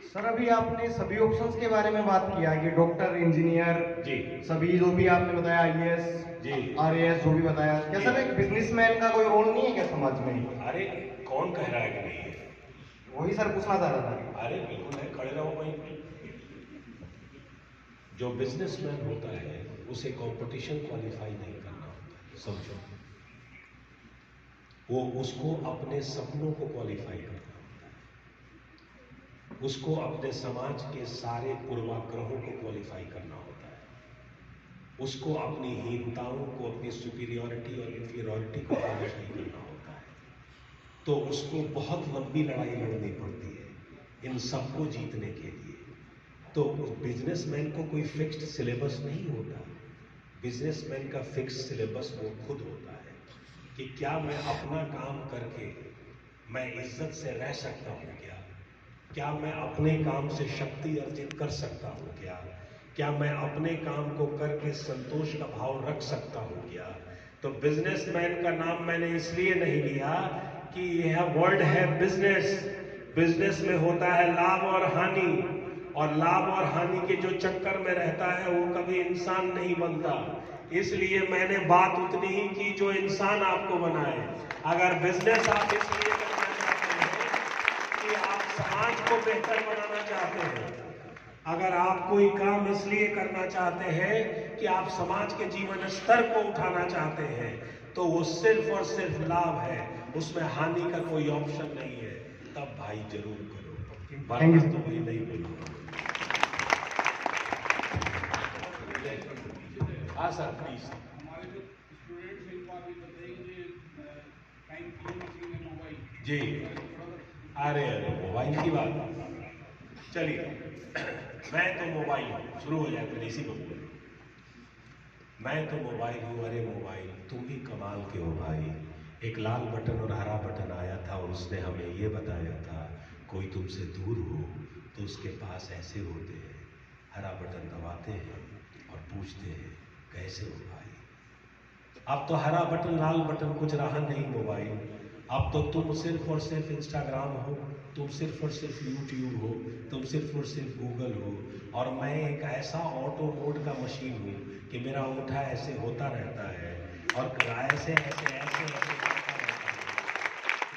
सर, अभी आपने सभी ऑप्शंस के बारे में बात किया कि डॉक्टर, इंजीनियर जी, सभी जो भी आपने बताया, IAS जी, RAS जो भी बताया, क्या सर एक बिजनेसमैन का कोई रोल नहीं है क्या समाज में? अरे कौन कह रहा है कि नहीं है? वही सर पूछना चाह रहा था। अरे बिल्कुल है, खड़े रहो वहीं पे। जो बिजनेसमैन होता है उसे कंपटीशन क्वालिफाई नहीं करना होता है, समझो। वो उसको अपने सपनों को क्वालिफाई करना होता है, उसको अपने समाज के सारे पूर्वाग्रहों को क्वालिफाई करना होता है, उसको अपनी हीनताओं को, अपनी सुपीरियरिटी और इंफीरियरिटी को क्वालिफाई करना होता है। तो उसको बहुत लंबी लड़ाई लड़नी पड़ती है इन सबको जीतने के लिए। तो बिजनेसमैन को कोई फिक्स्ड सिलेबस नहीं होता। बिजनेसमैन का फिक्स्ड सिलेबस वो खुद होता है कि क्या मैं अपना काम करके मैं इज्जत से रह सकता हूँ क्या? क्या मैं अपने काम से शक्ति अर्जित कर सकता हूँ क्या? क्या मैं अपने काम को करके संतोष का भाव रख सकता हूँ क्या? तो बिजनेसमैन का नाम मैंने इसलिए नहीं लिया कि यह वर्ड है बिजनेस। बिजनेस में होता है लाभ और हानि, और लाभ और हानि के जो चक्कर में रहता है वो कभी इंसान नहीं बनता। इसलिए मैंने बात उतनी ही की जो इंसान आपको बनाए। अगर बिजनेस आप इसलिए करना चाहते हैं कि आप समाज को बेहतर बनाना चाहते हैं, अगर आप कोई काम इसलिए करना चाहते हैं कि आप समाज के जीवन स्तर को उठाना चाहते हैं, तो वो सिर्फ और सिर्फ लाभ है, उसमें हानि का कोई ऑप्शन नहीं है। तब भाई जरूर करो, वरना तो भाई नहीं बोलो। हाँ सर प्लीज। हमारे जो स्टूडेंट्स हैं इनको आप ये बताइए कि टाइम कितनी मशीन है मोबाइल जी, अरे अरे मोबाइल की बात, चलिए मैं तो मोबाइल हूँ, शुरू हो जाए फिर इसी को बोलो। मैं तो मोबाइल हूँ, अरे मोबाइल तुम भी कमाल के हो भाई। एक लाल बटन और हरा बटन आया था और उसने हमें ये बताया था कोई तुमसे दूर हो तो उसके पास ऐसे होते हैं, हरा बटन दबाते हैं और पूछते हैं कैसे हो भाई। अब तो हरा बटन लाल बटन कुछ रहा नहीं मोबाइल। अब तो तुम सिर्फ और सिर्फ इंस्टाग्राम हो, तुम सिर्फ और सिर्फ यूट्यूब हो, तुम सिर्फ और सिर्फ गूगल हो, और मैं एक ऐसा ऑटो मोड का मशीन हूँ कि मेरा अंगूठा ऐसे होता रहता है और ऐसे ऐसे ऐसे ऐसे करता रहता है।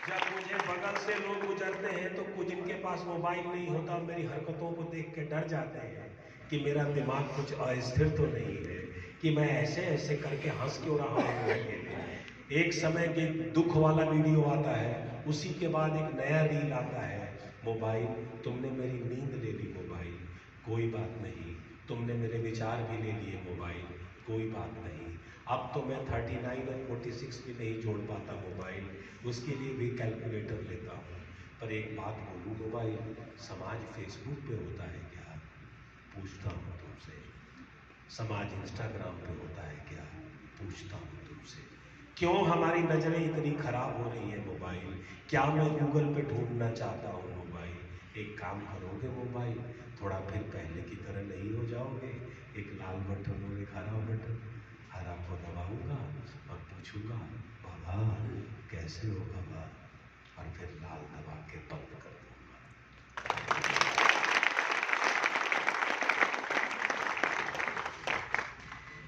जब मुझे बगल से लोग गुजरते हैं तो कुछ इनके पास मोबाइल नहीं होता और मेरी हरकतों को देख के डर जाते हैं कि मेरा दिमाग कुछ अस्थिर तो नहीं है, कि मैं ऐसे ऐसे करके हंस क्यों रहा हूँ। एक समय के दुख वाला वीडियो आता है, उसी के बाद एक नया रील आता है। मोबाइल, तुमने मेरी नींद ले ली मोबाइल, कोई बात नहीं। तुमने मेरे विचार भी ले लिए मोबाइल, कोई बात नहीं। अब तो मैं 39 और 46 भी नहीं जोड़ पाता मोबाइल, उसके लिए भी कैलकुलेटर लेता हूँ। पर एक बात बोलूँ मोबाइल, समाज फेसबुक पे होता है क्या? पूछता हूँ तुमसे। समाज इंस्टाग्राम पे होता है क्या? पूछता हूँ तुमसे। क्यों हमारी नजरें इतनी खराब हो रही है मोबाइल? क्या मैं गूगल पे ढूंढना चाहता हूँ मोबाइल? एक काम करोगे मोबाइल, थोड़ा फिर पहले की तरह नहीं हो जाओगे? एक लाल बटन और एक हरा बटन, हरा को दबाऊंगा और पूछूंगा बाबा कैसे हो बाबा, और फिर लाल दबा के बंद कर दूंगा।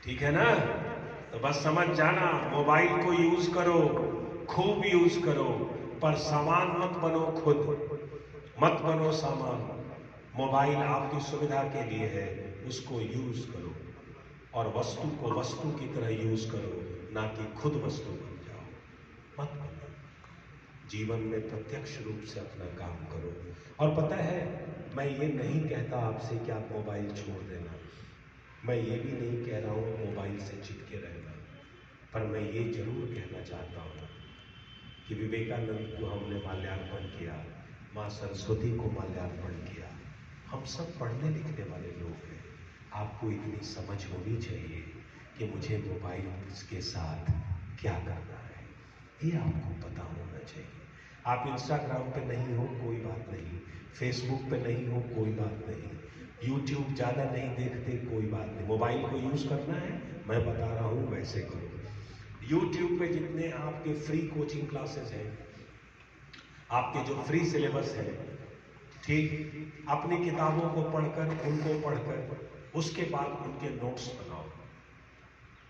ठीक है ना? तो बस समझ जाना, मोबाइल को यूज करो, खूब यूज करो, पर सामान मत बनो, खुद मत बनो सामान। मोबाइल आपकी सुविधा के लिए है, उसको यूज करो, और वस्तु को वस्तु की तरह यूज करो, ना कि खुद वस्तु बन जाओ। मत बनो। जीवन में प्रत्यक्ष रूप से अपना काम करो। और पता है, मैं ये नहीं कहता आपसे कि आप मोबाइल छोड़ देना, मैं ये भी नहीं कह रहा हूँ मोबाइल से चिपके रहना, पर मैं ये जरूर कहना चाहता हूँ कि विवेकानंद को हमने माल्यार्पण किया, माँ सरस्वती को माल्यार्पण किया। हम सब पढ़ने लिखने वाले लोग हैं। आपको इतनी समझ होनी चाहिए कि मुझे मोबाइल के साथ क्या करना है, ये आपको पता होना चाहिए। आप इंस्टाग्राम पे नहीं हो, कोई बात नहीं। फेसबुक पे नहीं हो, कोई बात नहीं। यूट्यूब ज़्यादा नहीं देखते, कोई बात नहीं। मोबाइल को यूज़ करना है, मैं बता रहा हूँ वैसे करो। यूट्यूब पे जितने आपके फ्री कोचिंग क्लासेस हैं, आपके जो फ्री सिलेबस है, ठीक, अपनी किताबों को पढ़कर, उनको पढ़कर उसके बाद उनके नोट्स बनाओ।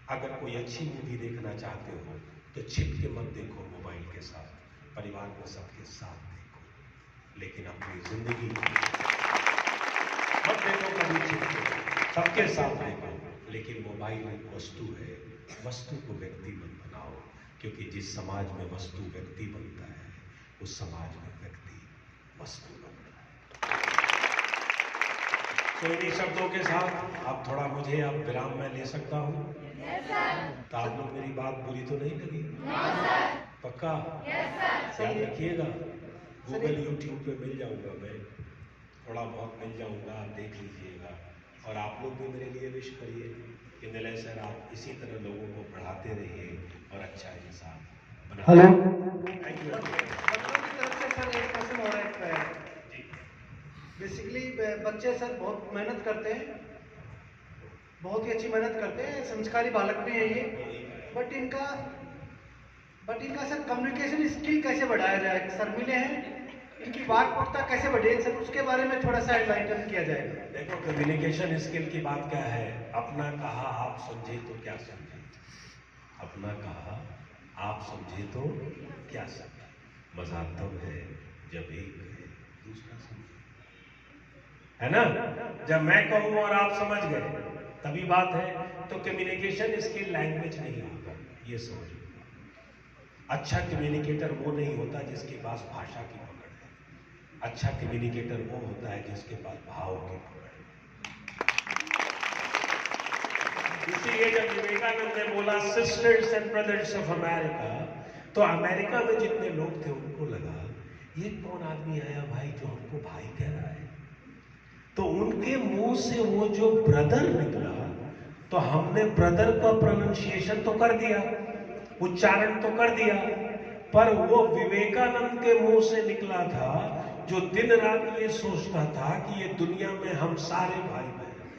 अगर कोई अच्छी मूवी देखना चाहते हो तो छिप के मत देखो मोबाइल के साथ, परिवार में सबके साथ देखो, लेकिन अपनी जिंदगी मत देखो कभी छिप के, सबके साथ देखो। लेकिन मोबाइल एक वस्तु है, वस्तु को व्यक्ति मत बनाओ, क्योंकि जिस समाज में वस्तु व्यक्ति बनता है, उस समाज में व्यक्ति वस्तु बनता है। तो इन्हीं शब्दों के साथ अब थोड़ा मुझे अब विराम में ले सकता हूँ? तो आप लोग मेरी बात बुरी तो नहीं लगी? पक्का? याद रखिएगा, गूगल यूट्यूब पे मिल जाऊंगा मैं, थोड़ा बहुत मिल जाऊंगा, आप देख लीजिएगा। और आप लोग भी मेरे लिए विश करिए कि निलय सर आप इसी तरह लोगों को पढ़ाते रहिए और अच्छा इंसान बना। Hello, thank you. बच्चों की तरफ से सर एक क्वेश्चन हो रहा है। बेसिकली बच्चे सर बहुत मेहनत करते हैं, बहुत ही अच्छी मेहनत करते हैं, संस्कारी बालक भी है ये, बट इनका सर कम्युनिकेशन स्किल कैसे बढ़ाया जाए? सर मिले हैं, इनकी वाक्पटुता कैसे बढ़े सर, उसके बारे में थोड़ा सा एनलाइटन किया जाएगा। देखो, कम्युनिकेशन स्किल की बात क्या है? अपना कहा आप समझे तो क्या समझे, अपना कहा आप समझे तो क्या समझे। मजाक तब है जब एक कहे दूसरा समझे, है ना? जब मैं कहूं और आप समझ गए तभी बात है। तो कम्युनिकेशन स्किल लैंग्वेज नहीं होता, ये समझो। अच्छा कम्युनिकेटर वो नहीं होता जिसके पास भाषा की पकड़ है, अच्छा कम्युनिकेटर वो होता है जिसके पास भाव की पकड़ है। इसीलिए जब विवेकानंद ने बोला sisters and brothers of America, तो अमेरिका में जितने लोग थे उनको लगा ये कौन आदमी आया भाई जो हमको भाई कह रहा है। तो उनके मुंह से वो जो ब्रदर निकला, तो हमने ब्रदर का प्रोनाउंसिएशन तो कर दिया, उच्चारण तो कर दिया, पर वो विवेकानंद के मुंह से निकला था जो दिन रात ये सोचता था कि ये दुनिया में हम सारे भाई बहन,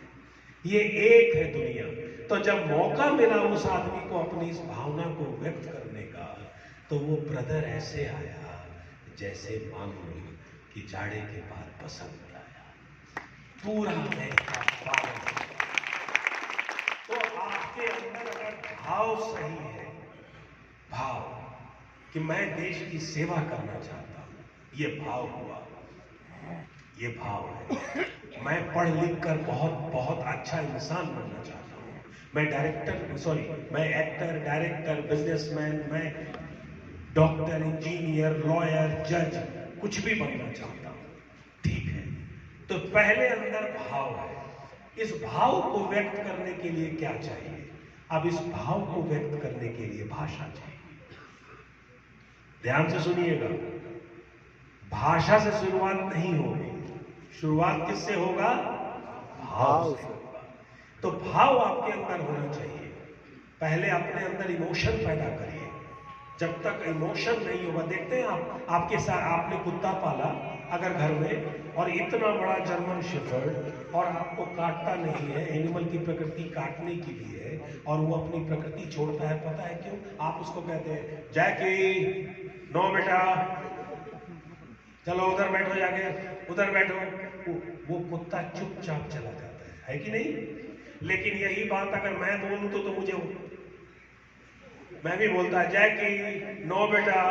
ये एक है दुनिया। तो जब मौका मिला उस आदमी को अपनी इस भावना को व्यक्त करने का, तो वो ब्रदर ऐसे आया जैसे मान लो कि जाड़े के बाद बसंत आया, पूरा अमेरिका पागल। तो आपके अंदर अगर भाव सही है, भाव कि मैं देश की सेवा करना चाहता हूं, ये भाव हुआ, ये भाव है। मैं पढ़ लिख कर बहुत बहुत अच्छा इंसान बनना चाहता हूं, मैं मैं एक्टर, डायरेक्टर, बिजनेसमैन, मैं डॉक्टर, इंजीनियर, लॉयर, जज, कुछ भी बनना चाहता हूं। ठीक है, तो पहले अंदर भाव है। इस भाव को व्यक्त करने के लिए क्या चाहिए? अब इस भाव को व्यक्त करने के लिए भाषा चाहिए। ध्यान से सुनिएगा, भाषा से शुरुआत नहीं होगी। शुरुआत किससे होगा? भाव से। तो भाव आपके अंदर होना चाहिए। पहले अपने अंदर इमोशन पैदा करिए। जब तक इमोशन नहीं होगा, देखते हैं आप, आपके साथ आपने कुत्ता पाला अगर घर में, और इतना बड़ा जर्मन शेफर्ड, और आपको काटता नहीं है, एनिमल की प्रकृति काटने की भी है, और वो अपनी प्रकृति छोड़ता है, पता है क्यों? आप उसको कहते हैं जैकी, नो बेटा, चलो उधर बैठो, जाके उधर बैठो। वो कुत्ता चुपचाप चला जाता है कि नहीं? लेकिन यही बात अगर मैं बोलूं तो मुझे, मैं भी बोलता है जैकी, नो बेटा,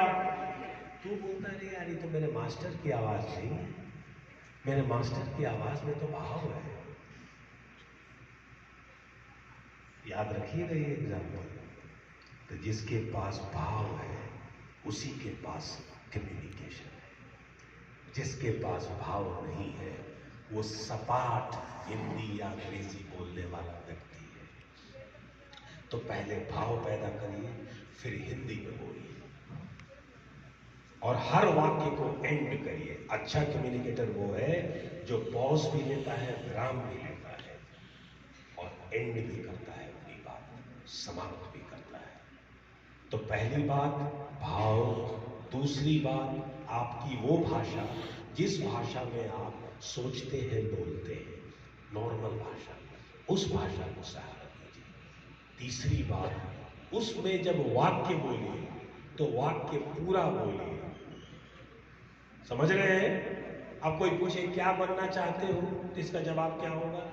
तू बोलता है यार ये तो मेरे मास्टर की आवाज नहीं, मेरे मास्टर की आवाज में तो भाव है। याद रखिएगा ये एग्जाम्पल। तो जिसके पास भाव है उसी के पास कम्युनिकेशन है। जिसके पास भाव नहीं है वो सपाट हिंदी या अंग्रेजी बोलने वाला व्यक्ति है। तो पहले भाव पैदा करिए, फिर हिंदी में बोलिए, और हर वाक्य को एंड करिए। अच्छा कम्युनिकेटर वो है जो पॉज भी लेता है, विराम भी लेता है, और एंड भी करता है, अपनी बात समाप्त भी करता है। तो पहली बात भाव, दूसरी बात आपकी वो भाषा जिस भाषा में आप सोचते हैं, बोलते हैं, नॉर्मल भाषा, उस भाषा को सहारा दीजिए। तीसरी बात, उसमें जब वाक्य बोलिए तो वाक्य पूरा बोलिए। समझ रहे हैं? अब कोई पूछे क्या बनना चाहते हो, तो इसका जवाब क्या होगा?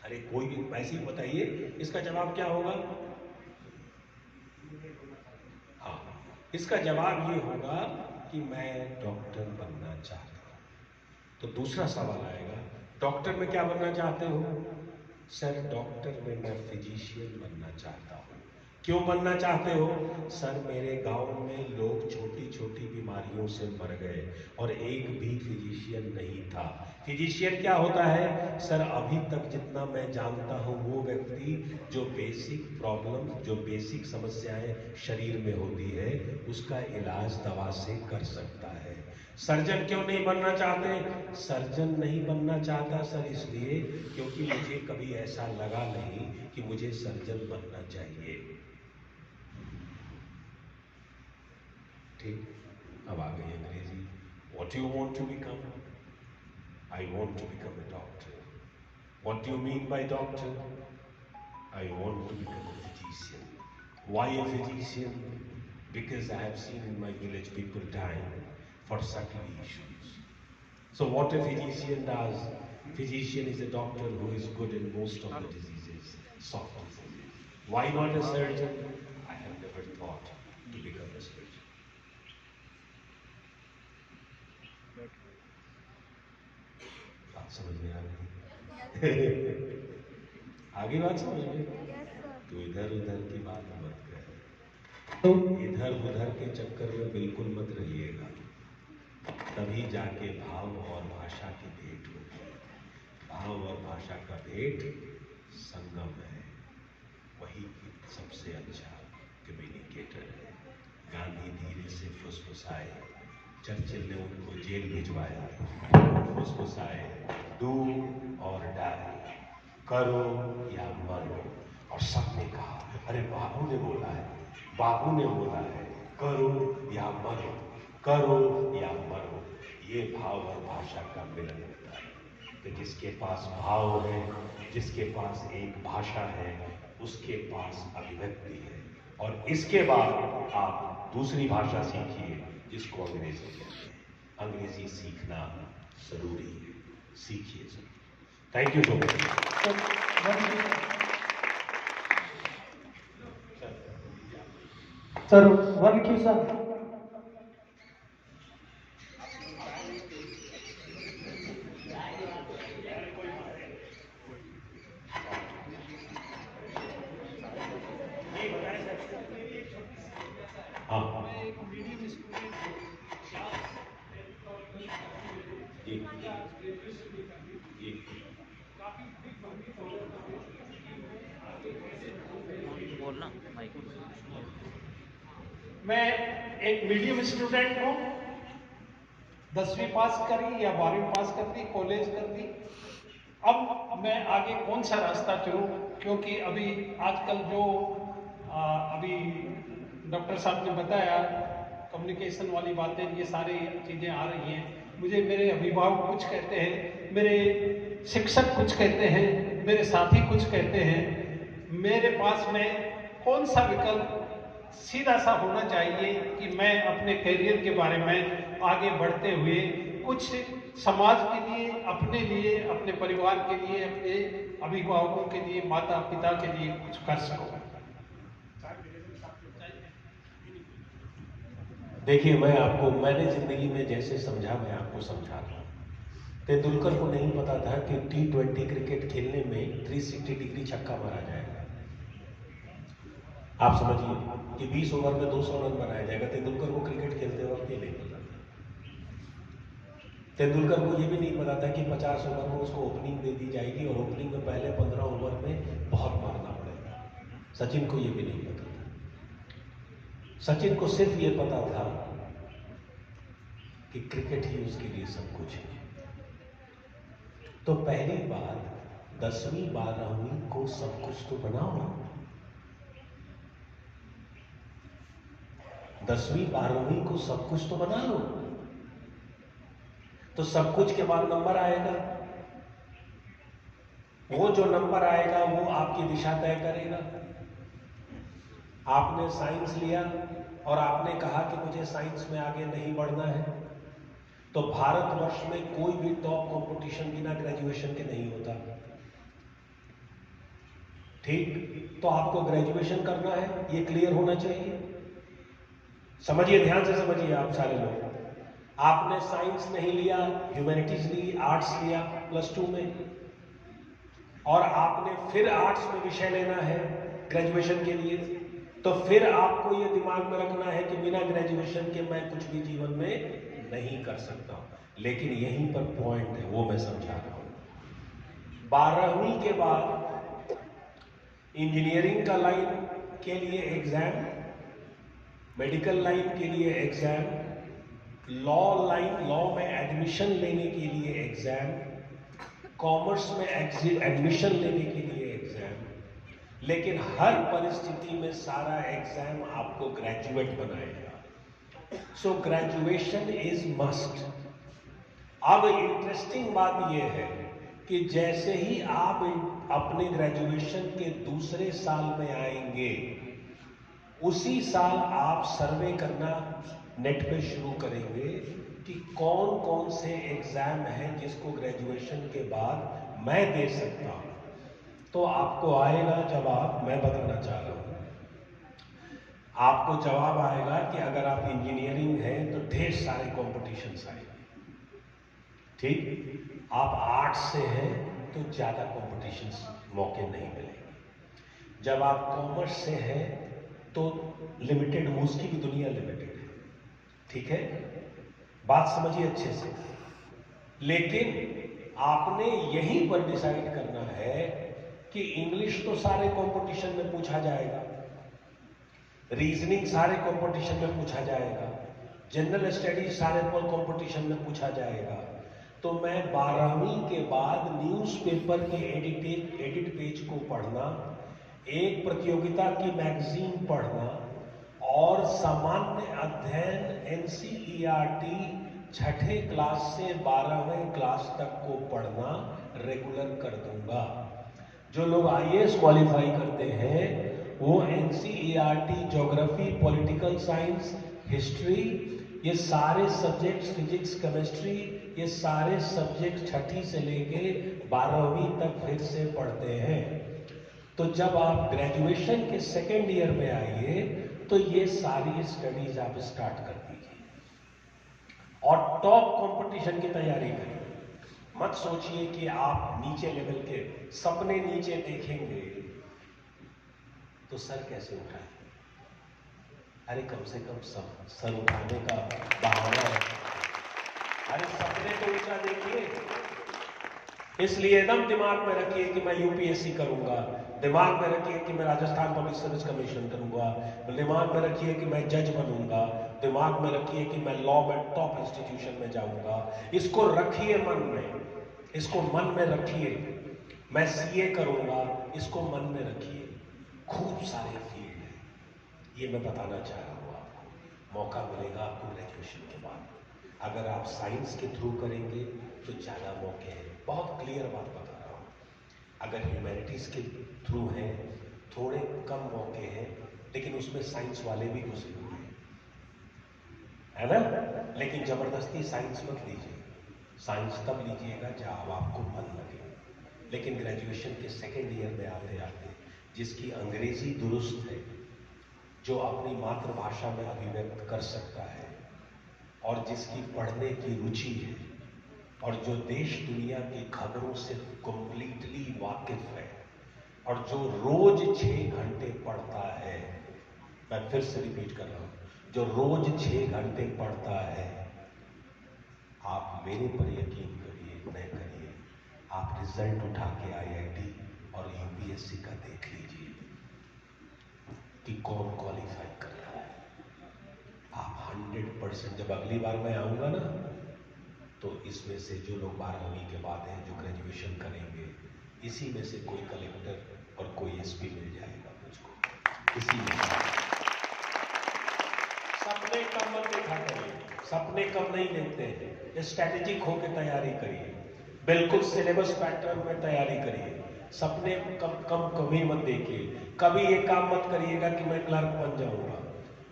अरे कोई भी वैसे ही बताइए, इसका जवाब क्या होगा? हाँ, इसका जवाब ये होगा कि मैं डॉक्टर बनना चाहता हूं। तो दूसरा सवाल आएगा, डॉक्टर में क्या बनना चाहते हो? सर डॉक्टर में मैं फिजिशियन बनना चाहता हूं। क्यों बनना चाहते हो? सर मेरे गांव में लोग छोटी छोटी बीमारियों से मर गए और एक भी फिजिशियन नहीं था। फिजिशियन क्या होता है? सर अभी तक जितना मैं जानता हूं वो व्यक्ति जो बेसिक प्रॉब्लम, जो बेसिक समस्याएं शरीर में होती है उसका इलाज दवा से कर सकता है। सर्जन क्यों नहीं बनना चाहते? सर्जन नहीं बनना चाहता सर इसलिए क्योंकि मुझे कभी ऐसा लगा नहीं कि मुझे सर्जन बनना चाहिए। ठीक, अब आ गई अंग्रेजी। What do you want to become? I want to become a doctor. What do you mean by doctor? I want to become a physician. Why a physician? Because I have seen in my village people dying for subtle issues. So what a physician does? Physician is a doctor who is good in most of the diseases, soft diseases. Why not a surgeon? I have never thought to become a surgeon. बात समझ में आ रही? आगे बात समझ में? तो इधर उधर की बात मत करें, तो इधर उधर के चक्कर में बिल्कुल मत रहिएगा, तभी जाके भाव और भाषा की भेंट होगी। भाव और भाषा का भेंट संगम है, वही सबसे अच्छा कम्युनिकेटर है। गांधी धीरे से फुसफुसाए, चर्चिल ने उनको जेल भिजवाया, फुसफुसाए, डू और डाई, करो या मरो, और सबने कहा अरे बाबू ने बोला है, बाबू ने बोला है, करो या मरो, करो या मरो। ये भाव और भाषा का मिलन होता है। तो जिसके पास भाव है, जिसके पास एक भाषा है, उसके पास अभिव्यक्ति है, और इसके बाद आप दूसरी भाषा सीखिए जिसको अंग्रेजी कहते हैं। अंग्रेजी सीखना जरूरी है, सीखिए जरूर। Thank you so much. Sir one question. मैं एक मीडियम स्टूडेंट हूँ, 10वीं पास करी या 12वीं पास कर दी, कॉलेज कर दी। अब मैं आगे कौन सा रास्ता चुनूँ, क्योंकि अभी आजकल जो अभी डॉक्टर साहब ने बताया कम्युनिकेशन वाली बातें, ये सारी चीज़ें आ रही हैं। मुझे मेरे अभिभावक कुछ कहते हैं, मेरे शिक्षक कुछ कहते हैं, मेरे साथी कुछ कहते हैं। मेरे पास में कौन सा विकल्प सीधा सा होना चाहिए कि मैं अपने करियर के बारे में आगे बढ़ते हुए कुछ समाज के लिए, अपने लिए, अपने परिवार के लिए, अपने अभिभावकों के लिए, माता पिता के लिए कुछ कर सकूं। देखिए, मैंने जिंदगी में जैसे समझा, मैं आपको समझा रहा हूँ। तेंदुलकर को नहीं पता था कि T20 क्रिकेट खेलने में 360 डिग्री छक्का मारा जाएगा। आप समझिए कि 20 ओवर में 200 रन बनाया जाएगा। तेंदुलकर को क्रिकेट खेलते वक्त ये नहीं पता था। तेंदुलकर को ये भी नहीं पता था कि 50 ओवर में उसको ओपनिंग दे दी जाएगी और ओपनिंग में पहले 15 ओवर में बहुत मारना पड़ेगा। सचिन को ये भी नहीं पता था। सचिन को सिर्फ ये पता था कि क्रिकेट ही उसके लिए सब कुछ है। तो पहली बात, 10वीं 12वीं को सब कुछ तो बनाओ। 10वीं 12वीं को सब कुछ तो बना लो। तो सब कुछ के बाद नंबर आएगा, वो जो नंबर आएगा वो आपकी दिशा तय करेगा। आपने साइंस लिया और आपने कहा कि मुझे साइंस में आगे नहीं बढ़ना है, तो भारतवर्ष में कोई भी टॉप कंपटीशन बिना ग्रेजुएशन के नहीं होता। ठीक, तो आपको ग्रेजुएशन करना है, ये क्लियर होना चाहिए। समझिए, ध्यान से समझिए आप सारे लोग। आपने साइंस नहीं लिया, ह्यूमैनिटीज ली, आर्ट्स लिया +2 में, और आपने फिर आर्ट्स में विषय लेना है ग्रेजुएशन के लिए, तो फिर आपको ये दिमाग में रखना है कि बिना ग्रेजुएशन के मैं कुछ भी जीवन में नहीं कर सकता। लेकिन यहीं पर पॉइंट है, वो मैं समझा रहा हूं। 12वीं के बाद इंजीनियरिंग का लाइन के लिए एग्जाम, मेडिकल लाइन के लिए एग्जाम, लॉ में एडमिशन लेने के लिए एग्जाम, कॉमर्स में एडमिशन लेने के लिए एग्जाम। लेकिन हर परिस्थिति में सारा एग्जाम आपको ग्रेजुएट बनाएगा। सो ग्रेजुएशन इज मस्ट। अब इंटरेस्टिंग बात यह है कि जैसे ही आप अपने ग्रेजुएशन के दूसरे साल में आएंगे, उसी साल आप सर्वे करना नेट पे शुरू करेंगे कि कौन कौन से एग्जाम हैं जिसको ग्रेजुएशन के बाद मैं दे सकता हूं। तो आपको आएगा जवाब, मैं बताना चाह रहा हूं, आपको जवाब आएगा कि अगर आप इंजीनियरिंग हैं तो ढेर सारे कॉम्पिटिशन्स आएंगे। ठीक, आप आर्ट्स से हैं तो ज्यादा कॉम्पिटिशन्स मौके नहीं मिलेंगे। जब आप कॉमर्स से हैं तो लिमिटेड, उसकी भी दुनिया लिमिटेड है। ठीक है, बात समझिए अच्छे से। लेकिन आपने यहीं पर डिसाइड करना है कि इंग्लिश तो सारे कंपटीशन में पूछा जाएगा, रीजनिंग सारे कंपटीशन में पूछा जाएगा, जनरल स्टडीज सारे कंपटीशन में पूछा जाएगा। तो मैं 12वीं के बाद न्यूज़पेपर के एडिट पेज को पढ़ना, एक प्रतियोगिता की मैगजीन पढ़ना और सामान्य अध्ययन NCERT 6ठे क्लास से 12वें क्लास तक को पढ़ना रेगुलर कर दूंगा। जो लोग IAS क्वालिफाई करते हैं वो NCERT geography, political science, history, ये सारे सब्जेक्ट्स, फिजिक्स, केमिस्ट्री, ये सारे सब्जेक्ट 6ठी से लेके 12वीं तक फिर से पढ़ते हैं। तो जब आप ग्रेजुएशन के सेकेंड ईयर में आइए तो ये सारी स्टडीज आप स्टार्ट कर दीजिए और टॉप कंपटीशन की तैयारी करिए। मत सोचिए कि आप नीचे लेवल के सपने नीचे देखेंगे तो सर कैसे उठाए। अरे कम से कम सर उठाने का बहाना है। अरे सपने तो ऊंचा देखिए। इसलिए एकदम दिमाग में रखिए कि मैं यूपीएससी करूंगा, दिमाग में रखिए कि मैं राजस्थान पब्लिक सर्विस कमीशन करूंगा, दिमाग में रखिए कि मैं जज बनूंगा, दिमाग में रखिए कि मैं लॉ में टॉप इंस्टीट्यूशन में जाऊंगा। इसको रखिए मन में, इसको मन में रखिए। मैं सीए करूंगा, इसको मन में रखिए। खूब सारे फील्ड है, ये मैं बताना चाह रहा हूं आपको। मौका मिलेगा आपको ग्रेजुएशन के बाद। अगर आप साइंस के थ्रू करेंगे तो ज्यादा मौके हैं, बहुत क्लियर बात बता रहा हूं। अगर ह्यूमैनिटीज के थ्रू हैं थोड़े कम मौके हैं, लेकिन उसमें साइंस वाले भी घुसे हुए हैं, है ना। लेकिन जबरदस्ती साइंस मत लीजिए, साइंस तब लीजिएगा जब आपको मन लगे। लेकिन ग्रेजुएशन के सेकेंड ईयर में आते आते जिसकी अंग्रेजी दुरुस्त है, जो अपनी मातृभाषा में अभिव्यक्त कर सकता है, और जिसकी पढ़ने की रुचि है, और जो देश दुनिया की खबरों से कंप्लीटली वाकिफ है, और जो रोज 6 घंटे पढ़ता है, मैं फिर से रिपीट कर रहा हूं, जो रोज 6 घंटे पढ़ता है, आप मेरे पर यकीन करिए, न करिए, आप रिजल्ट उठा के आईआईटी और यूपीएससी का देख लीजिए कि कौन क्वालिफाई कर रहा है। आप 100%, जब अगली बार मैं आऊंगा ना, तो इसमें से जो लोग 12वीं के बाद हैं, जो ग्रेजुएशन करेंगे, इसी में से कोई कलेक्टर और कोई एसपी मिल जाएगा मुझको। इसी में सपने कम मत देखा करिए, सपने कम नहीं देखते हैं, स्ट्रैटेजिक होकर तैयारी करिए, बिल्कुल सिलेबस पैटर्न में तैयारी करिए। सपने कम कभी मत देखिए। कभी ये काम मत करिएगा कि मैं क्लर्क बन जाऊंगा,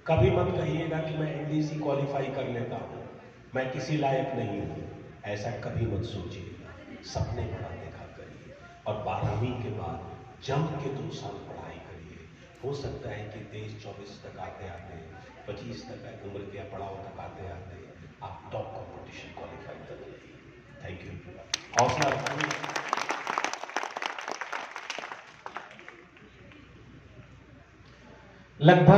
कभी मत कहिएगा कि मैं एनडीसी क्वालिफाई कर लेता हूं, मैं किसी लायक नहीं हूं। ऐसा कभी मत सोचिएगा, सपने बड़ा देखा करिए, और 12वीं के बाद जम के 2 साल पढ़ाई करिए। हो सकता है कि 23-24 तक आते आते, 25 तक उम्र के पड़ाव तक आते आते आप टॉप कॉम्पिटिशन क्वालिफाई कर लीजिए। Thank you. हौसला रखिए। लगभग